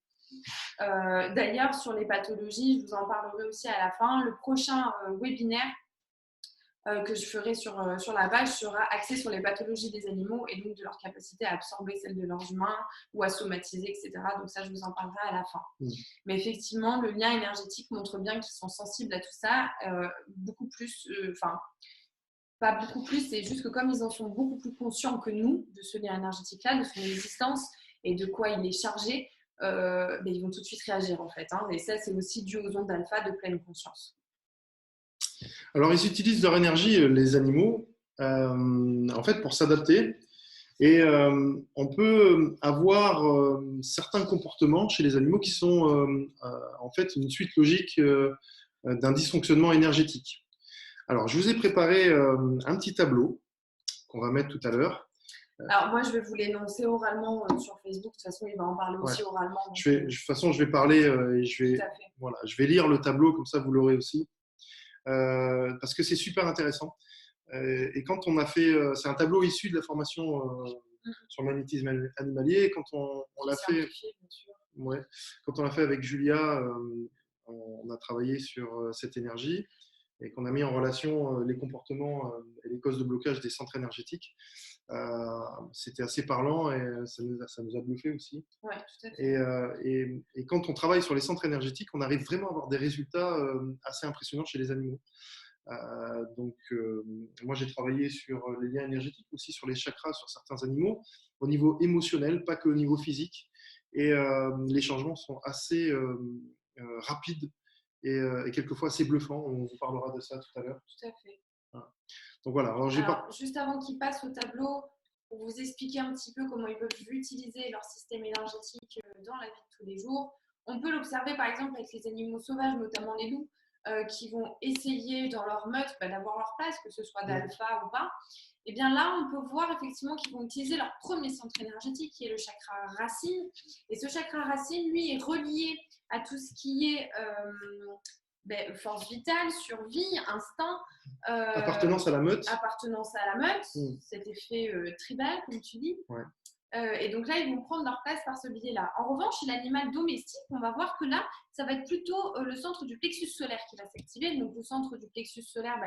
D'ailleurs, sur les pathologies, je vous en parlerai aussi à la fin. Le prochain webinaire que je ferai sur la page sera axé sur les pathologies des animaux et donc de leur capacité à absorber celles de leurs humains ou à somatiser, etc. Donc ça, je vous en parlerai à la fin. Mais effectivement, le lien énergétique montre bien qu'ils sont sensibles à tout ça, beaucoup plus, pas beaucoup plus, c'est juste que comme ils en sont beaucoup plus conscients que nous de ce lien énergétique-là, de son existence et de quoi il est chargé, ils vont tout de suite réagir en fait. Et ça, c'est aussi dû aux ondes alpha de pleine conscience. Alors, ils utilisent leur énergie, les animaux, en fait, pour s'adapter. Et on peut avoir certains comportements chez les animaux qui sont en fait une suite logique d'un dysfonctionnement énergétique. Alors, je vous ai préparé un petit tableau qu'on va mettre tout à l'heure. Alors, moi, je vais vous l'énoncer oralement sur Facebook. De toute façon, il va en parler aussi oralement. Donc... de toute façon, je vais parler et je vais lire le tableau, comme ça, vous l'aurez aussi. Parce que c'est super intéressant. Et quand on a fait, c'est un tableau issu de la formation sur le magnétisme animalier. Et quand on l'a fait, quand on l'a fait avec Julia, on a travaillé sur cette énergie et qu'on a mis en relation les comportements et les causes de blocage des centres énergétiques. C'était assez parlant et ça nous a bluffé aussi. Ouais, tout à fait. Et quand on travaille sur les centres énergétiques, on arrive vraiment à avoir des résultats assez impressionnants chez les animaux. Moi, j'ai travaillé sur les liens énergétiques, aussi sur les chakras, sur certains animaux, au niveau émotionnel, pas que au niveau physique. Et les changements sont assez rapides et quelquefois assez bluffants. On vous parlera de ça tout à l'heure. Tout à fait. Voilà. Donc voilà. Alors, juste avant qu'il passe au tableau, pour vous expliquer un petit peu comment ils peuvent utiliser leur système énergétique dans la vie de tous les jours, on peut l'observer par exemple avec les animaux sauvages, notamment les loups, qui vont essayer dans leur meute d'avoir leur place, que ce soit d'alpha ou pas. Et bien là, on peut voir effectivement qu'ils vont utiliser leur premier centre énergétique, qui est le chakra racine. Et ce chakra racine, lui, est relié à tout ce qui est force vitale, survie, instinct. Appartenance à la meute. Cet effet tribal, comme tu dis. Ouais. Et donc là, ils vont prendre leur place par ce biais-là. En revanche, chez l'animal domestique, on va voir que là, ça va être plutôt le centre du plexus solaire qui va s'activer. Donc le centre du plexus solaire,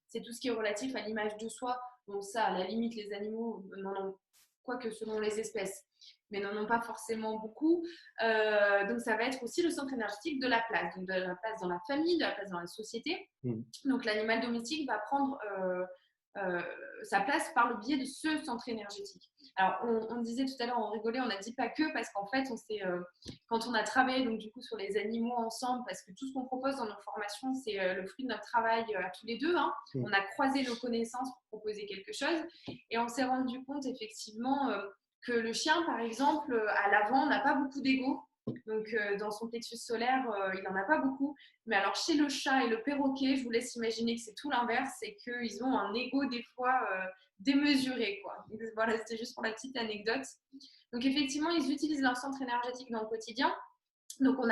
c'est tout ce qui est relatif à l'image de soi. Bon, ça, à la limite, les animaux n'en ont, quoique selon les espèces, mais n'en ont pas forcément beaucoup. Donc ça va être aussi le centre énergétique de la place. Donc de la place dans la famille, de la place dans la société. Donc l'animal domestique va prendre sa place par le biais de ce centre énergétique. Alors, on disait tout à l'heure, on rigolait, on a dit pas que, parce qu'en fait, quand on a travaillé donc, du coup, sur les animaux ensemble, parce que tout ce qu'on propose dans nos formations, c'est le fruit de notre travail à tous les deux. On a croisé nos connaissances pour proposer quelque chose, et on s'est rendu compte effectivement que le chien, par exemple, à l'avant, n'a pas beaucoup d'ego. Donc, dans son plexus solaire, il n'en a pas beaucoup. Mais alors, chez le chat et le perroquet, je vous laisse imaginer que c'est tout l'inverse, c'est qu'ils ont un ego des fois démesuré, quoi. Donc, voilà, c'était juste pour la petite anecdote. Donc, effectivement, ils utilisent leur centre énergétique dans le quotidien. Donc, on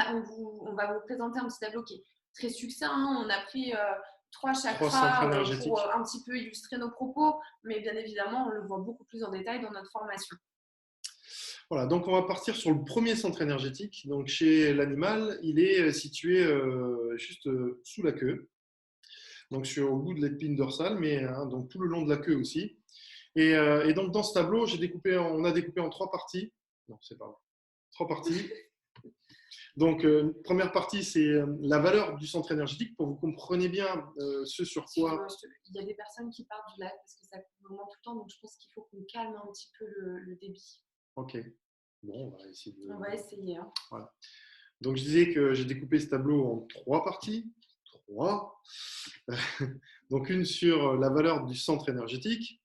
va vous présenter un petit tableau qui est très succinct. On a pris 3 chakras pour un petit peu illustrer nos propos, mais bien évidemment, on le voit beaucoup plus en détail dans notre formation. Voilà, donc on va partir sur le premier centre énergétique. Donc chez l'animal, il est situé juste sous la queue, donc au bout de l'épine dorsale, mais donc tout le long de la queue aussi. Et donc dans ce tableau, on a découpé en 3 parties. Non, c'est pas vrai. 3 parties. Donc première partie, c'est la valeur du centre énergétique pour que vous compreniez bien ce sur quoi. Il y a des personnes qui partent du live parce que ça coupe vraiment tout le temps, donc je pense qu'il faut qu'on calme un petit peu le débit. Ok. Bon, on va essayer. On va essayer. Voilà. Donc, je disais que j'ai découpé ce tableau en 3 parties. 3. Donc, une sur la valeur du centre énergétique,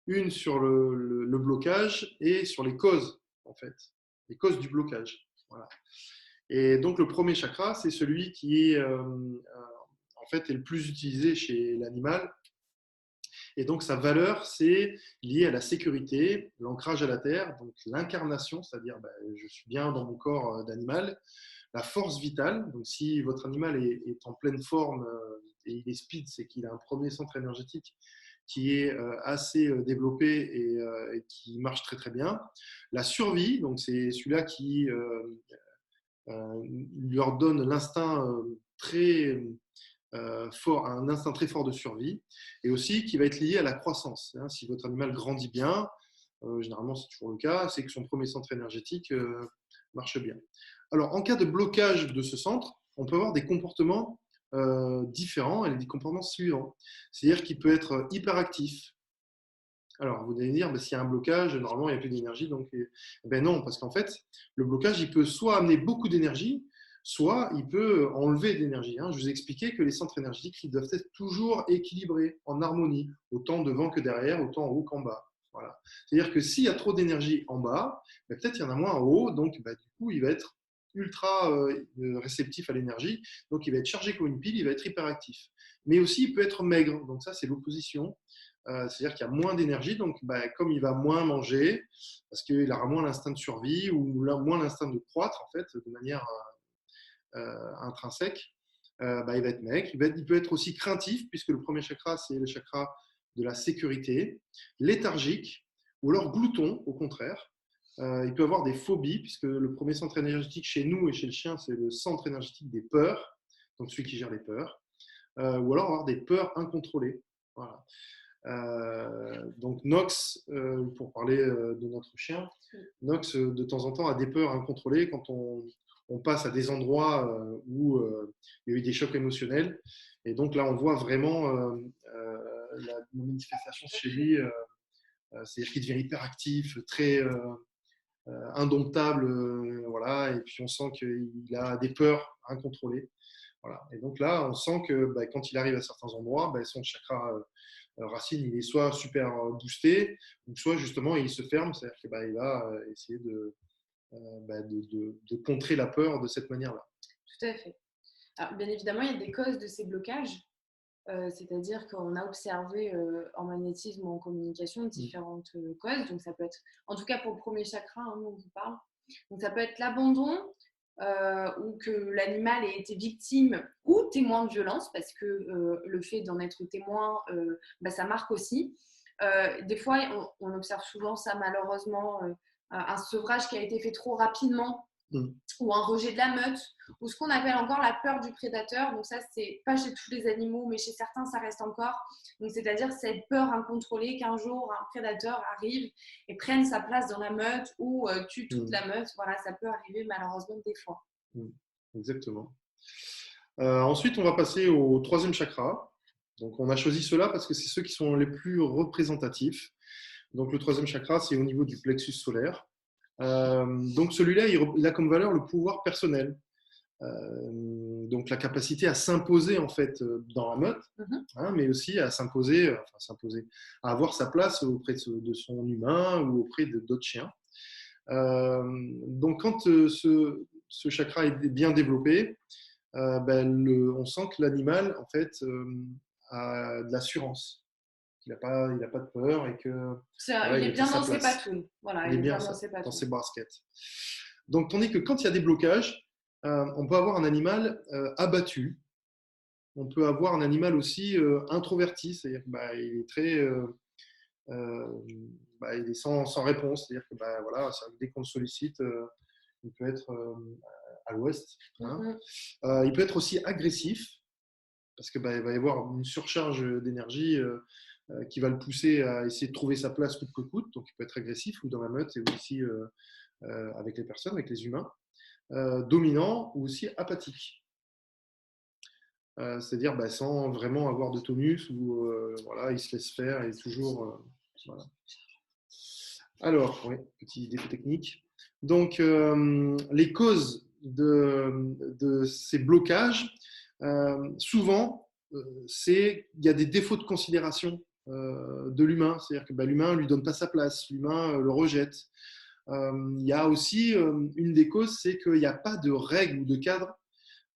une sur le blocage et sur les causes, en fait. Les causes du blocage. Voilà. Et donc, le premier chakra, c'est celui qui est, en fait, est le plus utilisé chez l'animal. Et donc, sa valeur, c'est lié à la sécurité, l'ancrage à la terre, donc l'incarnation, c'est-à-dire je suis bien dans mon corps d'animal, la force vitale, donc si votre animal est en pleine forme et il est speed, c'est qu'il a un premier centre énergétique qui est assez développé et qui marche très très bien. La survie, donc c'est celui-là qui leur donne l'instinct très fort, un instinct très fort de survie, et aussi qui va être lié à la croissance. Hein. Si votre animal grandit bien, généralement c'est toujours le cas, c'est que son premier centre énergétique marche bien. Alors, en cas de blocage de ce centre, on peut avoir des comportements différents et des comportements suivants. C'est-à-dire qu'il peut être hyperactif. Alors, vous allez dire, bah, s'il y a un blocage, normalement, il n'y a plus d'énergie. Donc, ben non, parce qu'en fait, le blocage, il peut soit amener beaucoup d'énergie, soit il peut enlever de l'énergie. Hein. Je vous ai expliqué que les centres énergétiques ils doivent être toujours équilibrés, en harmonie, autant devant que derrière, autant en haut qu'en bas. Voilà. C'est-à-dire que s'il y a trop d'énergie en bas, ben peut-être il y en a moins en haut, donc ben, du coup, il va être ultra réceptif à l'énergie, donc il va être chargé comme une pile, il va être hyperactif. Mais aussi, il peut être maigre, donc ça, c'est l'opposition. C'est-à-dire qu'il y a moins d'énergie, donc bah, comme il va moins manger, parce qu'il aura moins l'instinct de survie ou moins l'instinct de croître en fait, de manière intrinsèque, bah, il va être maigre. Il peut être aussi craintif, puisque le premier chakra, c'est le chakra de la sécurité, léthargique, ou alors glouton, au contraire. Il peut avoir des phobies, puisque le premier centre énergétique chez nous et chez le chien, c'est le centre énergétique des peurs, donc celui qui gère les peurs, ou alors avoir des peurs incontrôlées. Voilà. Donc Nox, pour parler de notre chien, Nox de temps en temps a des peurs incontrôlées quand on passe à des endroits où il y a eu des chocs émotionnels. Et donc là, on voit vraiment la manifestation chez lui, c'est-à-dire qu'il devient hyperactif, très indomptable, voilà. Et puis on sent qu'il a des peurs incontrôlées. Voilà. Et donc là, on sent que bah, quand il arrive à certains endroits, bah, son chakra racine, il est soit super boosté, ou soit justement il se ferme, c'est-à-dire qu'il bah, va essayer de contrer la peur de cette manière-là. Tout à fait. Alors, bien évidemment, il y a des causes de ces blocages, c'est-à-dire qu'on a observé en magnétisme ou en communication différentes causes. Donc, ça peut être, en tout cas pour le premier chakra, hein, dont on vous parle, donc ça peut être l'abandon, ou que l'animal ait été victime ou témoin de violence, parce que le fait d'en être témoin, bah, ça marque aussi. Des fois, on observe souvent ça malheureusement, un sevrage qui a été fait trop rapidement, ou un rejet de la meute, ou ce qu'on appelle encore la peur du prédateur. Donc ça, c'est pas chez tous les animaux, mais chez certains, ça reste encore. Donc c'est-à-dire cette peur incontrôlée qu'un jour, un prédateur arrive et prenne sa place dans la meute ou tue toute la meute. Voilà, ça peut arriver malheureusement des fois. Exactement. Ensuite, on va passer au troisième chakra. Donc on a choisi ceux-là parce que c'est ceux qui sont les plus représentatifs. Donc le troisième chakra, c'est au niveau du plexus solaire. Donc celui-là, il a comme valeur le pouvoir personnel. Donc la capacité à s'imposer en fait dans la meute, hein, mais aussi à s'imposer, à avoir sa place auprès de son humain ou auprès d'autres chiens. Donc quand ce chakra est bien développé, on sent que l'animal en fait a de l'assurance. Il n'a pas de peur et que voilà, il est bien dans ses patounes. Voilà, il est bien dans ses baskets. Donc, tandis que quand il y a des blocages, on peut avoir un animal abattu. On peut avoir un animal aussi introverti, c'est-à-dire qu'il est très, il est sans réponse, c'est-à-dire que voilà, dès qu'on le sollicite, il peut être à l'ouest. Hein. Il peut être aussi agressif parce que il va y avoir une surcharge d'énergie qui va le pousser à essayer de trouver sa place coûte que coûte. Donc, il peut être agressif ou dans la meute et aussi avec les personnes, avec les humains. Dominant ou aussi apathique. C'est-à-dire sans vraiment avoir de tonus ou voilà, il se laisse faire et toujours. Voilà. Alors, oui, petit défaut technique. Donc, les causes de ces blocages, souvent, il y a des défauts de considération de l'humain. C'est-à-dire que l'humain ne lui donne pas sa place, l'humain le rejette. Il y a aussi une des causes, c'est qu'il n'y a pas de règles ou de cadre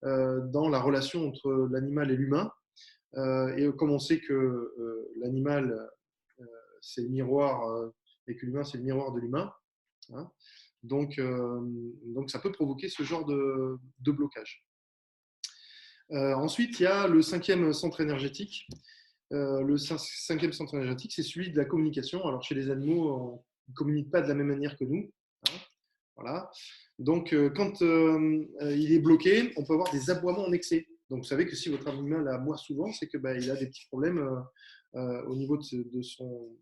dans la relation entre l'animal et l'humain. Et comme on sait que l'animal, c'est le miroir, et que l'humain, c'est le miroir de l'humain, hein, donc ça peut provoquer ce genre de blocage. Ensuite, il y a le cinquième centre énergétique. Le cinquième centre énergétique, c'est celui de la communication. Alors, chez les animaux, on ne communique pas de la même manière que nous. Hein, voilà. Donc, quand il est bloqué, on peut avoir des aboiements en excès. Donc, vous savez que si votre animal aboie souvent, c'est que il a des petits problèmes au niveau de son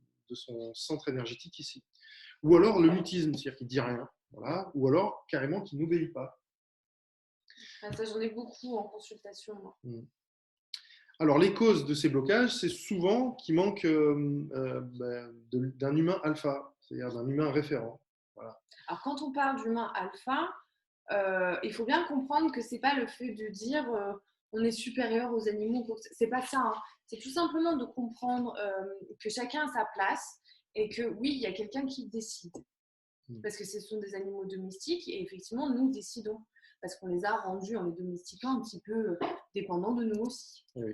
centre énergétique ici. Ou alors le mutisme, c'est-à-dire qu'il ne dit rien. Voilà. Ou alors carrément qu'il n'obéit pas. Ah, ça, j'en ai beaucoup en consultation, moi. Alors, les causes de ces blocages, c'est souvent qu'il manque d'un humain alpha, c'est-à-dire d'un humain référent. Voilà. Alors, quand on parle d'humain alpha, il faut bien comprendre que c'est pas le fait de dire on est supérieur aux animaux. C'est pas ça. Hein. C'est tout simplement de comprendre que chacun a sa place et que oui, il y a quelqu'un qui décide. Parce que ce sont des animaux domestiques et effectivement, nous décidons. Parce qu'on les a rendus, en les domestiquant, un petit peu dépendants de nous aussi. Oui.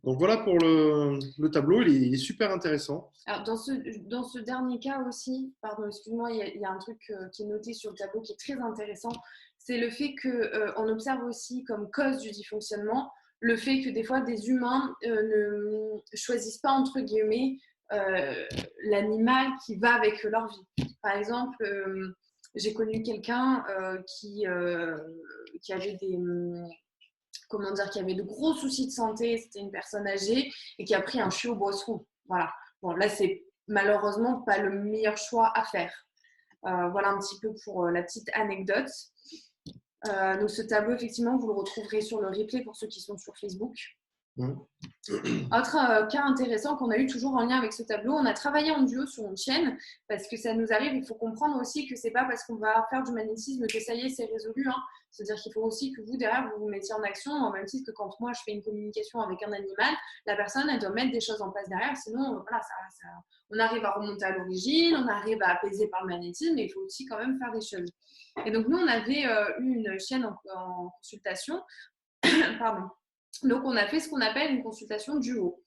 Donc voilà pour le tableau, il est super intéressant. Alors dans ce dernier cas aussi, pardon, excuse-moi, il y a un truc qui est noté sur le tableau qui est très intéressant, c'est le fait qu'on observe aussi comme cause du dysfonctionnement le fait que des fois des humains ne choisissent pas entre guillemets l'animal qui va avec leur vie. Par exemple, j'ai connu quelqu'un qui avait qui avait de gros soucis de santé, c'était une personne âgée et qui a pris un chiot bosseron. Voilà. Bon, là, c'est malheureusement pas le meilleur choix à faire. Voilà un petit peu pour la petite anecdote. Donc, ce tableau, effectivement, vous le retrouverez sur le replay pour ceux qui sont sur Facebook. Autre cas intéressant qu'on a eu toujours en lien avec ce tableau, on a travaillé en duo sur une chaîne parce que ça nous arrive, il faut comprendre aussi que c'est pas parce qu'on va faire du magnétisme que ça y est, c'est résolu. Hein. C'est-à-dire qu'il faut aussi que vous, derrière, vous vous mettiez en action, en même titre que quand moi, je fais une communication avec un animal, la personne, elle doit mettre des choses en place derrière, sinon, voilà, on arrive à remonter à l'origine, on arrive à apaiser par le magnétisme, mais il faut aussi quand même faire des choses. Et donc, nous, on avait eu une chaîne en consultation, pardon. Donc, on a fait ce qu'on appelle une consultation duo.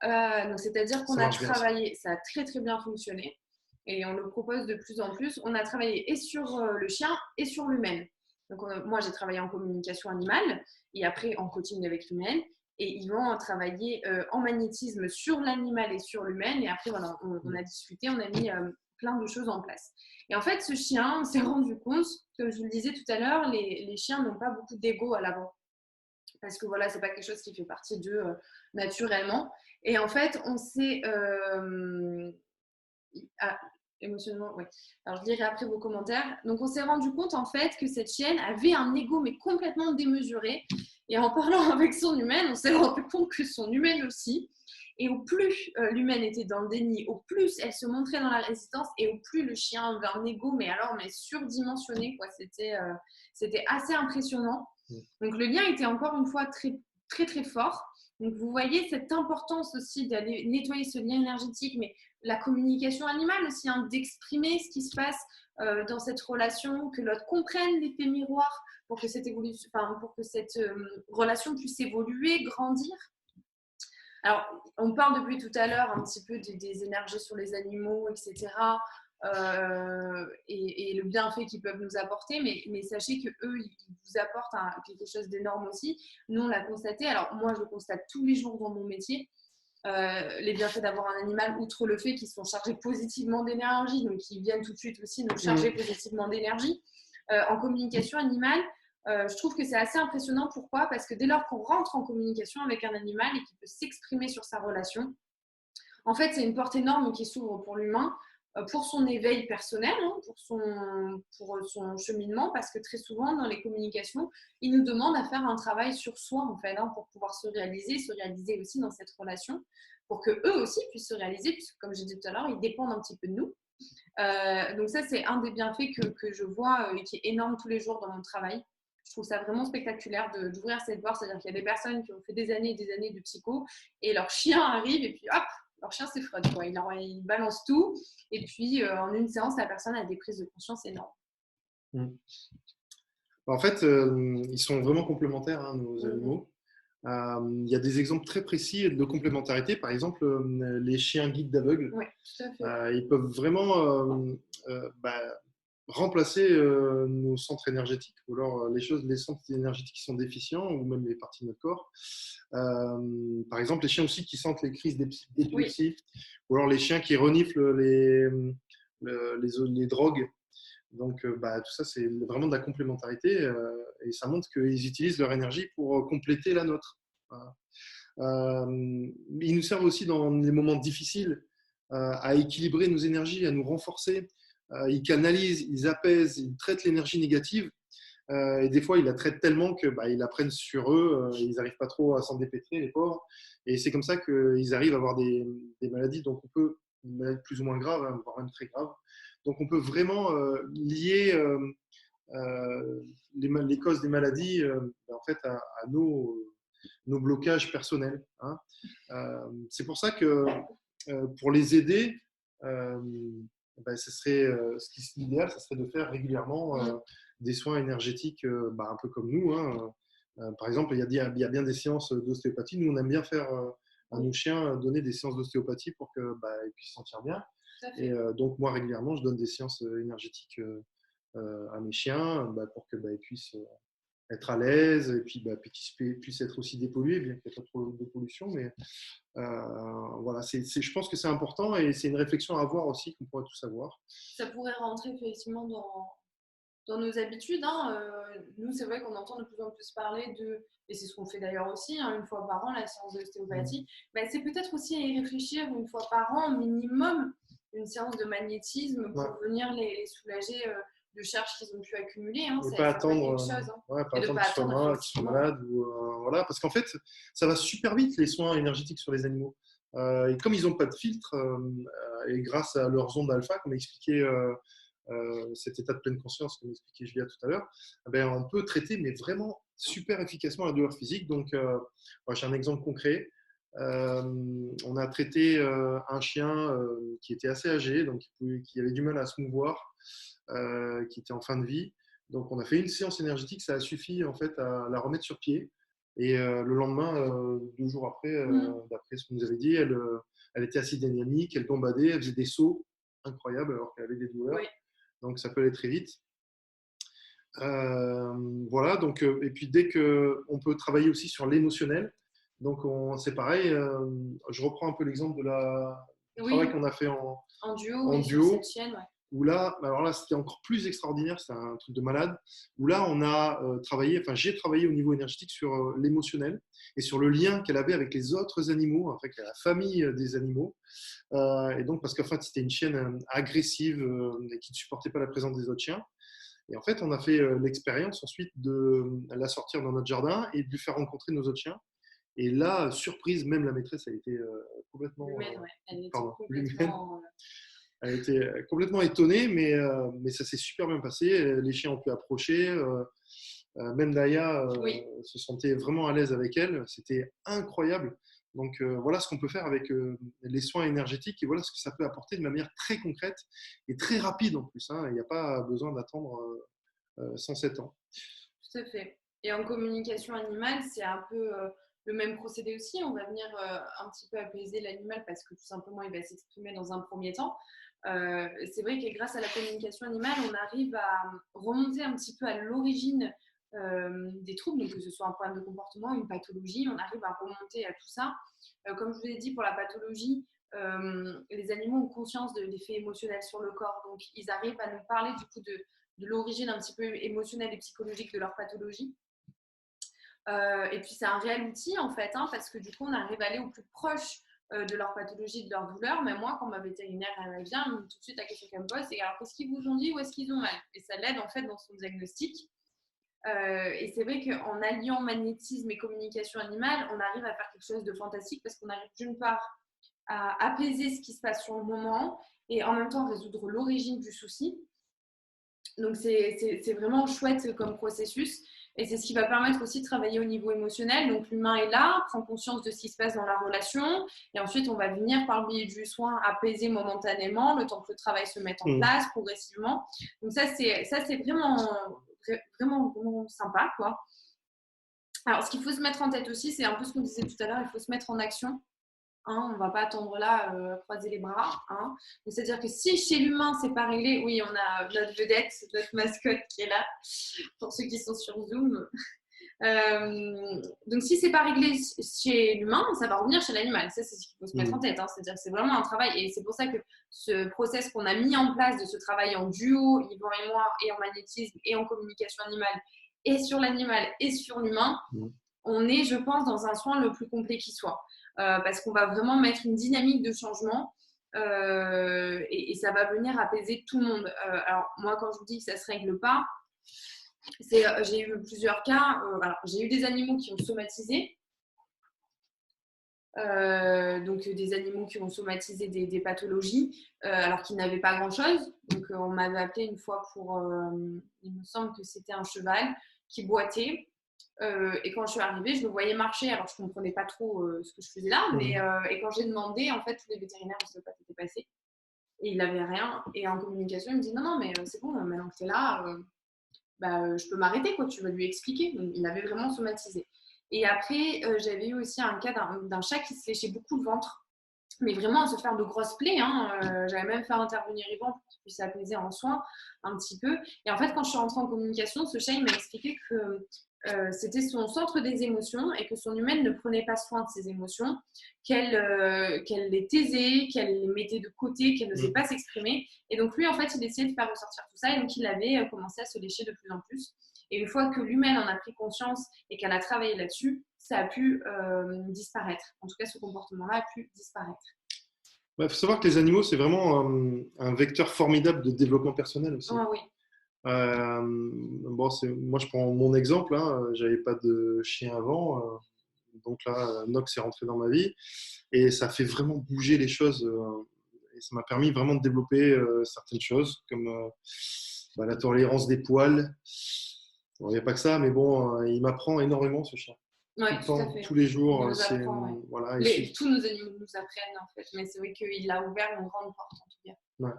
Donc, c'est-à-dire qu'on a travaillé, ça a très très bien fonctionné et on le propose de plus en plus. On a travaillé et sur le chien et sur l'humaine. Donc, moi, j'ai travaillé en communication animale et après en coaching avec l'humaine. Et ils vont travailler en magnétisme sur l'animal et sur l'humaine. Et après, voilà, on a discuté, on a mis plein de choses en place. Et en fait, ce chien, on s'est rendu compte, comme je vous le disais tout à l'heure, les chiens n'ont pas beaucoup d'ego à l'avant. Parce que voilà, c'est pas quelque chose qui fait partie d'eux naturellement. Et en fait, on s'est émotionnellement, oui. Alors je lirai après vos commentaires. Donc on s'est rendu compte en fait que cette chienne avait un ego mais complètement démesuré. Et en parlant avec son humaine, on s'est rendu compte que son humaine aussi. Et au plus l'humaine était dans le déni, au plus elle se montrait dans la résistance et au plus le chien avait un ego, mais surdimensionné, quoi. C'était assez impressionnant. Donc le lien était encore une fois très très très fort. Donc vous voyez cette importance aussi d'aller nettoyer ce lien énergétique, mais la communication animale aussi, hein, d'exprimer ce qui se passe dans cette relation, que l'autre comprenne l'effet miroir pour que cette relation puisse évoluer, grandir. Alors, on parle depuis tout à l'heure un petit peu des énergies sur les animaux, etc. Et le bienfait qu'ils peuvent nous apporter, mais sachez qu'eux, ils vous apportent quelque chose d'énorme aussi. Nous, on l'a constaté. Alors, moi, je le constate tous les jours dans mon métier. Les bienfaits d'avoir un animal, outre le fait qu'ils sont chargés positivement d'énergie, donc ils viennent tout de suite aussi nous charger positivement d'énergie. En communication animale, je trouve que c'est assez impressionnant. Pourquoi ? Parce que dès lors qu'on rentre en communication avec un animal et qu'il peut s'exprimer sur sa relation, en fait, c'est une porte énorme qui s'ouvre pour l'humain, pour son éveil personnel, hein, pour son cheminement, parce que très souvent, dans les communications, ils nous demandent à faire un travail sur soi, en fait, hein, pour pouvoir se réaliser aussi dans cette relation, pour qu'eux aussi puissent se réaliser, puisque, comme j'ai dit tout à l'heure, ils dépendent un petit peu de nous. Donc ça, c'est un des bienfaits que je vois et qui est énorme tous les jours dans mon travail. Je trouve ça vraiment spectaculaire d'ouvrir cette porte. C'est-à-dire qu'il y a des personnes qui ont fait des années et des années de psycho et leur chien arrive et puis hop, leur chien s'effrotte, quoi. Il balance tout et puis en une séance, la personne a des prises de conscience énormes. En fait, ils sont vraiment complémentaires, hein, nos animaux. Il y a des exemples très précis de complémentarité. Par exemple, les chiens guides d'aveugles. Oui, tout à fait. Ils peuvent vraiment remplacer nos centres énergétiques ou alors les centres énergétiques qui sont déficients ou même les parties de notre corps. Par exemple, les chiens aussi qui sentent les crises d'épilepsie ou alors les chiens qui reniflent les drogues. Donc, tout ça, c'est vraiment de la complémentarité et ça montre qu'ils utilisent leur énergie pour compléter la nôtre. Voilà. Ils nous servent aussi dans les moments difficiles à équilibrer nos énergies, à nous renforcer. Ils canalisent, ils apaisent, ils traitent l'énergie négative. Et des fois, ils la traitent tellement que ils la prennent sur eux. Ils n'arrivent pas trop à s'en dépêtrer, les pauvres. Et c'est comme ça qu'ils arrivent à avoir des maladies. Donc, on peut, une maladie plus ou moins grave, hein, voire même très grave. Donc, on peut vraiment lier les causes des maladies en fait, à nos blocages personnels. Hein. C'est pour ça que pour les aider, l'idéal, ce serait de faire régulièrement des soins énergétiques, un peu comme nous. Hein. Par exemple, il y a bien des séances d'ostéopathie. Nous, on aime bien faire à nos chiens donner des séances d'ostéopathie pour qu'ils puissent se sentir bien. Et donc, moi, régulièrement, je donne des séances énergétiques à mes chiens pour qu'ils puissent être à l'aise et puis qu'ils puissent être aussi dépollués, bien qu'il n'y ait pas trop de pollution. Mais voilà, je pense que c'est important et c'est une réflexion à avoir aussi qu'on pourrait tous avoir. Ça pourrait rentrer effectivement dans nos habitudes. Hein. Nous, c'est vrai qu'on entend de plus en plus parler et c'est ce qu'on fait d'ailleurs aussi, hein, une fois par an, la séance d'ostéopathie. C'est peut-être aussi à y réfléchir une fois par an, minimum, une séance de magnétisme pour venir les soulager de charges qu'ils ont pu accumuler. Hein. Et pas attendre, chose, hein. pas attendre qu'ils soient malades. Voilà, parce qu'en fait, ça va super vite les soins énergétiques sur les animaux. Et comme ils n'ont pas de filtre, et grâce à leurs ondes alpha, comme expliqué cet état de pleine conscience, comme expliquait Julia tout à l'heure, on peut traiter, mais vraiment super efficacement la douleur physique. Donc, j'ai un exemple concret. On a traité un chien qui était assez âgé, donc qui avait du mal à se mouvoir, qui était en fin de vie. Donc, on a fait une séance énergétique, ça a suffi en fait à la remettre sur pied. Et le lendemain, 2 jours après, d'après ce qu'on nous avait dit, elle était assez dynamique, elle bombardait, elle faisait des sauts incroyables alors qu'elle avait des douleurs. Oui. Donc, ça peut aller très vite. Voilà, donc, et puis dès qu'on peut travailler aussi sur l'émotionnel, donc c'est pareil, je reprends un peu l'exemple du travail qu'on a fait en duo cette chaîne, où là, alors là c'était encore plus extraordinaire, c'est un truc de malade, où là on a j'ai travaillé au niveau énergétique sur l'émotionnel et sur le lien qu'elle avait avec les autres animaux, en fait, la famille des animaux, et donc parce qu'en fait c'était une chienne agressive et qui ne supportait pas la présence des autres chiens. Et en fait, on a fait l'expérience ensuite de la sortir dans notre jardin et de lui faire rencontrer nos autres chiens. Et là, surprise, même la maîtresse a été complètement. Elle était complètement étonnée, mais ça s'est super bien passé. Les chiens ont pu approcher. Même Daya se sentait vraiment à l'aise avec elle. C'était incroyable. Donc voilà ce qu'on peut faire avec les soins énergétiques et voilà ce que ça peut apporter de manière très concrète et très rapide en plus. Hein. Il n'y a pas besoin d'attendre 107 ans. Tout à fait. Et en communication animale, c'est un peu le même procédé aussi. On va venir un petit peu apaiser l'animal parce que tout simplement, il va s'exprimer dans un premier temps. C'est vrai que grâce à la communication animale, on arrive à remonter un petit peu à l'origine des troubles, donc que ce soit un problème de comportement, une pathologie, on arrive à remonter à tout ça. Comme je vous l'ai dit, pour la pathologie, les animaux ont conscience de l'effet émotionnel sur le corps, donc ils arrivent à nous parler du coup de l'origine un petit peu émotionnelle et psychologique de leur pathologie. Et puis c'est un réel outil en fait, hein, parce que du coup on arrive à aller au plus proche de leur pathologie, de leur douleur. Mais moi, quand ma vétérinaire elle vient, tout de suite la question qu'elle me pose, c'est alors qu'est-ce qu'ils vous ont dit, où est-ce qu'ils ont mal? Et ça l'aide en fait dans son diagnostic. Et c'est vrai qu'en alliant magnétisme et communication animale, on arrive à faire quelque chose de fantastique parce qu'on arrive d'une part à apaiser ce qui se passe sur le moment et en même temps résoudre l'origine du souci. Donc c'est vraiment chouette comme processus et c'est ce qui va permettre aussi de travailler au niveau émotionnel. Donc l'humain est là, prend conscience de ce qui se passe dans la relation et ensuite on va venir par le biais du soin apaiser momentanément le temps que le travail se mette en place progressivement. Donc ça c'est vraiment sympa quoi. Alors ce qu'il faut se mettre en tête aussi, c'est un peu ce qu'on disait tout à l'heure, il faut se mettre en action. Hein, on ne va pas attendre là, croiser les bras. Hein. C'est-à-dire que si chez l'humain, c'est pas réglé, oui, on a notre vedette, notre mascotte qui est là, pour ceux qui sont sur Zoom. Donc, si c'est pas réglé chez l'humain, ça va revenir chez l'animal. Ça, c'est ce qu'il faut se mettre en tête. Hein. C'est-à-dire que c'est vraiment un travail. Et c'est pour ça que ce process qu'on a mis en place de ce travail en duo, Yvan et moi, et en magnétisme, et en communication animale, et sur l'animal, et sur l'humain, on est, je pense, dans un soin le plus complet qui soit. Parce qu'on va vraiment mettre une dynamique de changement. Et ça va venir apaiser tout le monde. Alors, moi, quand je vous dis que ça ne se règle pas, j'ai eu plusieurs cas. Alors, j'ai eu des animaux qui ont somatisé. Donc, des animaux qui ont somatisé des pathologies, alors qu'ils n'avaient pas grand-chose. Donc, on m'avait appelé une fois pour, il me semble que c'était un cheval qui boitait. Et quand je suis arrivée, je le voyais marcher. Alors, je ne comprenais pas trop ce que je faisais là. Mais, et quand j'ai demandé, en fait, tous les vétérinaires ne savaient pas ce qui s'était passé. Et il n'avait rien. Et en communication, il me dit non, non, mais c'est bon, maintenant que tu es là, je peux m'arrêter, quoi. Tu vas lui expliquer. Donc, il avait vraiment somatisé. Et après, j'avais eu aussi un cas d'un chat qui se léchait beaucoup le ventre, mais vraiment à se faire de grosses plaies. Hein. J'avais même fait intervenir Yvan pour qu'il puisse apaiser en soins un petit peu. Et en fait, quand je suis rentrée en communication, ce chat, il m'a expliqué que c'était son centre des émotions et que son humaine ne prenait pas soin de ses émotions, qu'elle les taisait, qu'elle les mettait de côté, qu'elle n'osait pas s'exprimer. Et donc lui, en fait, il essayait de faire ressortir tout ça et donc il avait commencé à se lécher de plus en plus. Et une fois que l'humaine en a pris conscience et qu'elle a travaillé là-dessus, ça a pu disparaître. En tout cas, ce comportement-là a pu disparaître. Il faut savoir que les animaux, c'est vraiment un vecteur formidable de développement personnel aussi. Ah oui. Moi, je prends mon exemple. Hein, j'avais pas de chien avant. Donc là, Nox est rentré dans ma vie. Et ça fait vraiment bouger les choses. Et ça m'a permis vraiment de développer certaines choses, comme la tolérance des poils. Bon, il n'y a pas que ça, mais bon, il m'apprend énormément, ce chien. Oui, tout le temps, tous les jours. Voilà, tous nos animaux nous apprennent, en fait. Mais c'est vrai qu'il a ouvert une grande porte, en tout cas. Ouais.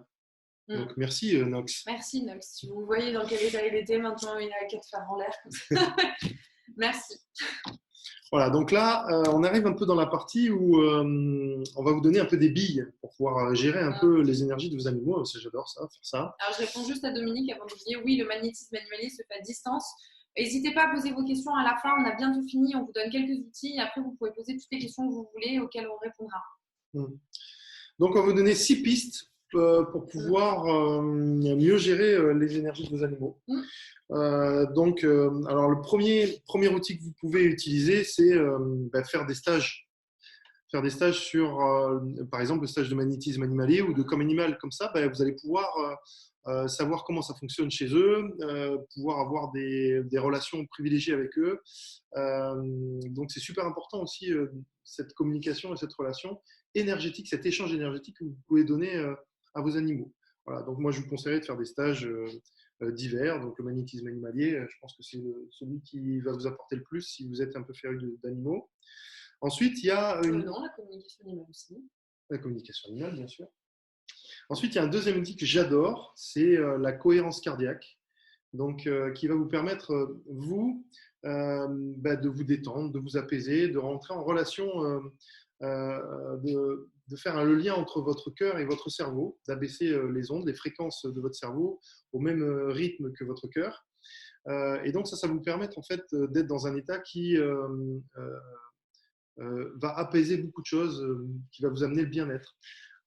Donc, merci, Nox. Merci, Nox. Si vous voyez dans quel état il était, maintenant, il a qu'à te faire en l'air. Merci. Voilà, donc là, on arrive un peu dans la partie où on va vous donner un peu des billes pour pouvoir gérer un peu les énergies de vos animaux. J'adore ça, faire ça. Alors, je réponds juste à Dominique avant de vous dire oui, le magnétisme animalier se fait à distance. N'hésitez pas à poser vos questions à la fin. On a bientôt fini. On vous donne quelques outils. Et après, vous pouvez poser toutes les questions que vous voulez auxquelles on répondra. Donc, on va vous donner 6 pistes pour pouvoir mieux gérer les énergies de vos animaux. Alors le premier outil que vous pouvez utiliser, c'est faire des stages. Faire des stages sur, par exemple, le stage de magnétisme animalier ou de comme animal. Comme ça, vous allez pouvoir savoir comment ça fonctionne chez eux, pouvoir avoir des relations privilégiées avec eux. Donc, c'est super important aussi, cette communication et cette relation énergétique, cet échange énergétique que vous pouvez donner à vos animaux. Voilà, donc moi, je vous conseillerais de faire des stages divers. Donc, le magnétisme animalier, je pense que c'est celui qui va vous apporter le plus si vous êtes un peu féru d'animaux. Ensuite, il y a non, la communication animale aussi. La communication animale, bien sûr. Ensuite, il y a un deuxième outil que j'adore, c'est la cohérence cardiaque. Donc, qui va vous permettre, vous, de vous détendre, de vous apaiser, de rentrer en relation, de faire le lien entre votre cœur et votre cerveau, d'abaisser les ondes, les fréquences de votre cerveau au même rythme que votre cœur. Et donc, ça vous permet en fait d'être dans un état qui va apaiser beaucoup de choses, qui va vous amener le bien-être.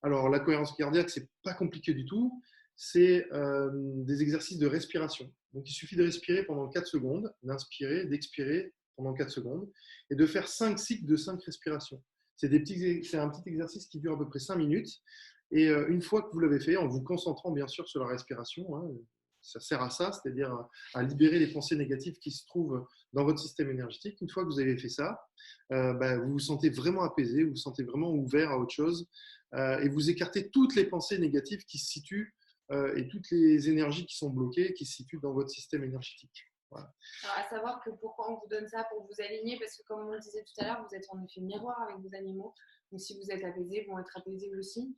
Alors, la cohérence cardiaque, c'est pas compliqué du tout. C'est des exercices de respiration. Donc, il suffit de respirer pendant 4 secondes, d'inspirer, d'expirer pendant 4 secondes et de faire 5 cycles de 5 respirations. C'est un petit exercice qui dure à peu près 5 minutes. Et une fois que vous l'avez fait, en vous concentrant bien sûr sur la respiration, hein, ça sert à ça, c'est-à-dire à libérer les pensées négatives qui se trouvent dans votre système énergétique. Une fois que vous avez fait ça, vous vous sentez vraiment apaisé, vous vous sentez vraiment ouvert à autre chose et vous écartez toutes les pensées négatives qui se situent et toutes les énergies qui sont bloquées, qui se situent dans votre système énergétique. Voilà. Alors, à savoir que pourquoi on vous donne ça pour vous aligner, parce que comme on le disait tout à l'heure, vous êtes en effet miroir avec vos animaux. Donc si vous êtes apaisés, ils vont être apaisés aussi.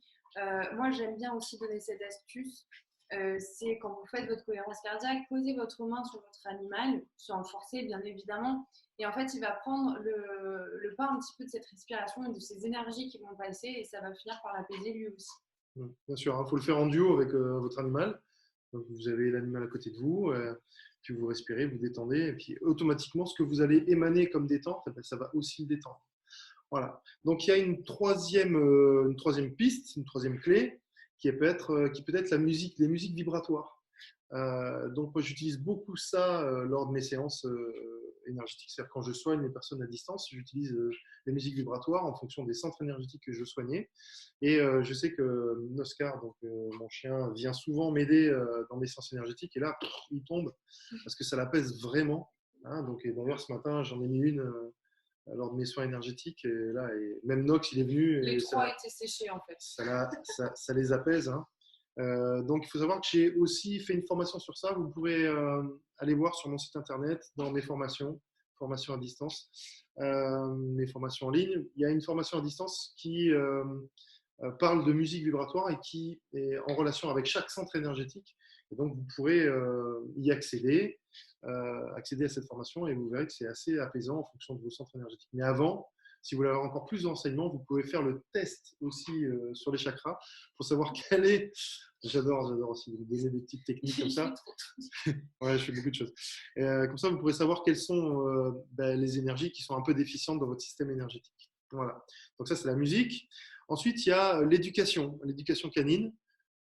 Moi, j'aime bien aussi donner cette astuce. C'est quand vous faites votre cohérence cardiaque, posez votre main sur votre animal, sans le forcer bien évidemment, et en fait il va prendre le pas un petit peu de cette respiration et de ces énergies qui vont passer et ça va finir par l'apaiser lui aussi. Bien sûr, il faut le faire en duo avec votre animal. Donc, vous avez l'animal à côté de vous puis vous respirez, vous détendez, et puis automatiquement, ce que vous allez émaner comme détente, ça va aussi le détendre. Voilà. Donc, il y a une troisième piste, une troisième clé, qui peut être la musique, les musiques vibratoires. Donc, moi, j'utilise beaucoup ça lors de mes séances énergétiques. C'est-à-dire quand je soigne les personnes à distance, j'utilise les musiques vibratoires en fonction des centres énergétiques que je soignais. Et je sais que Oscar, donc mon chien, vient souvent m'aider dans mes séances énergétiques. Et là, il tombe parce que ça l'apaise vraiment. Hein. Donc, d'ailleurs, ce matin, j'en ai mis une lors de mes soins énergétiques. Et là, même Nox, il est venu. Les trois étaient séchés en fait. Ça les apaise. Hein. Donc, il faut savoir que j'ai aussi fait une formation sur ça. Vous pourrez aller voir sur mon site internet dans mes formations à distance, mes formations en ligne. Il y a une formation à distance qui parle de musique vibratoire et qui est en relation avec chaque centre énergétique. Et donc, vous pourrez y accéder à cette formation et vous verrez que c'est assez apaisant en fonction de vos centres énergétiques. Mais avant, si vous voulez avoir encore plus d'enseignements, vous pouvez faire le test aussi sur les chakras pour savoir quel est. J'adore aussi vous donner des petites techniques comme ça. Ouais, je fais beaucoup de choses. Comme ça, vous pourrez savoir quelles sont les énergies qui sont un peu déficientes dans votre système énergétique. Voilà. Donc ça, c'est la musique. Ensuite, il y a l'éducation canine.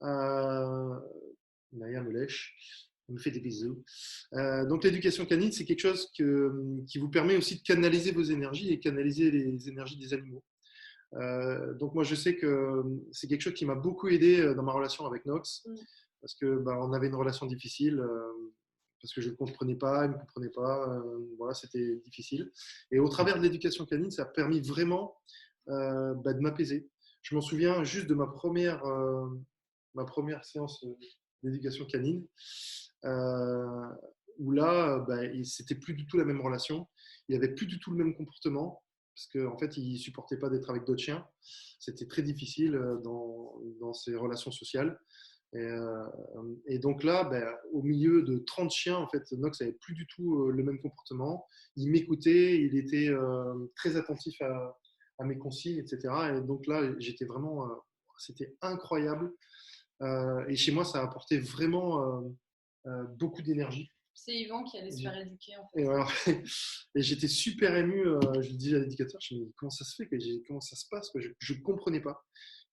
Naya me lèche. On me fait des bisous. Donc, l'éducation canine, c'est quelque chose qui vous permet aussi de canaliser vos énergies et canaliser les énergies des animaux. Donc, moi, je sais que c'est quelque chose qui m'a beaucoup aidé dans ma relation avec Nox, parce que on avait une relation difficile, parce que je ne comprenais pas, il ne me comprenait pas. Voilà, c'était difficile. Et au travers de l'éducation canine, ça a permis vraiment de m'apaiser. Je m'en souviens juste de ma première séance d'éducation canine. Où là, c'était plus du tout la même relation. Il n'y avait plus du tout le même comportement parce qu'en fait, il ne supportait pas d'être avec d'autres chiens. C'était très difficile dans ses relations sociales. Et donc là, au milieu de 30 chiens, en fait, Nox n'avait plus du tout le même comportement. Il m'écoutait, il était très attentif à mes consignes, etc. Et donc là, j'étais vraiment, c'était incroyable. Et chez moi, ça a apporté vraiment beaucoup d'énergie. C'est Yvan qui allait se faire éduquer en fait. Et j'étais super ému. Je le dis à l'éducateur, je me dis comment ça se fait, comment ça se passe, je ne comprenais pas.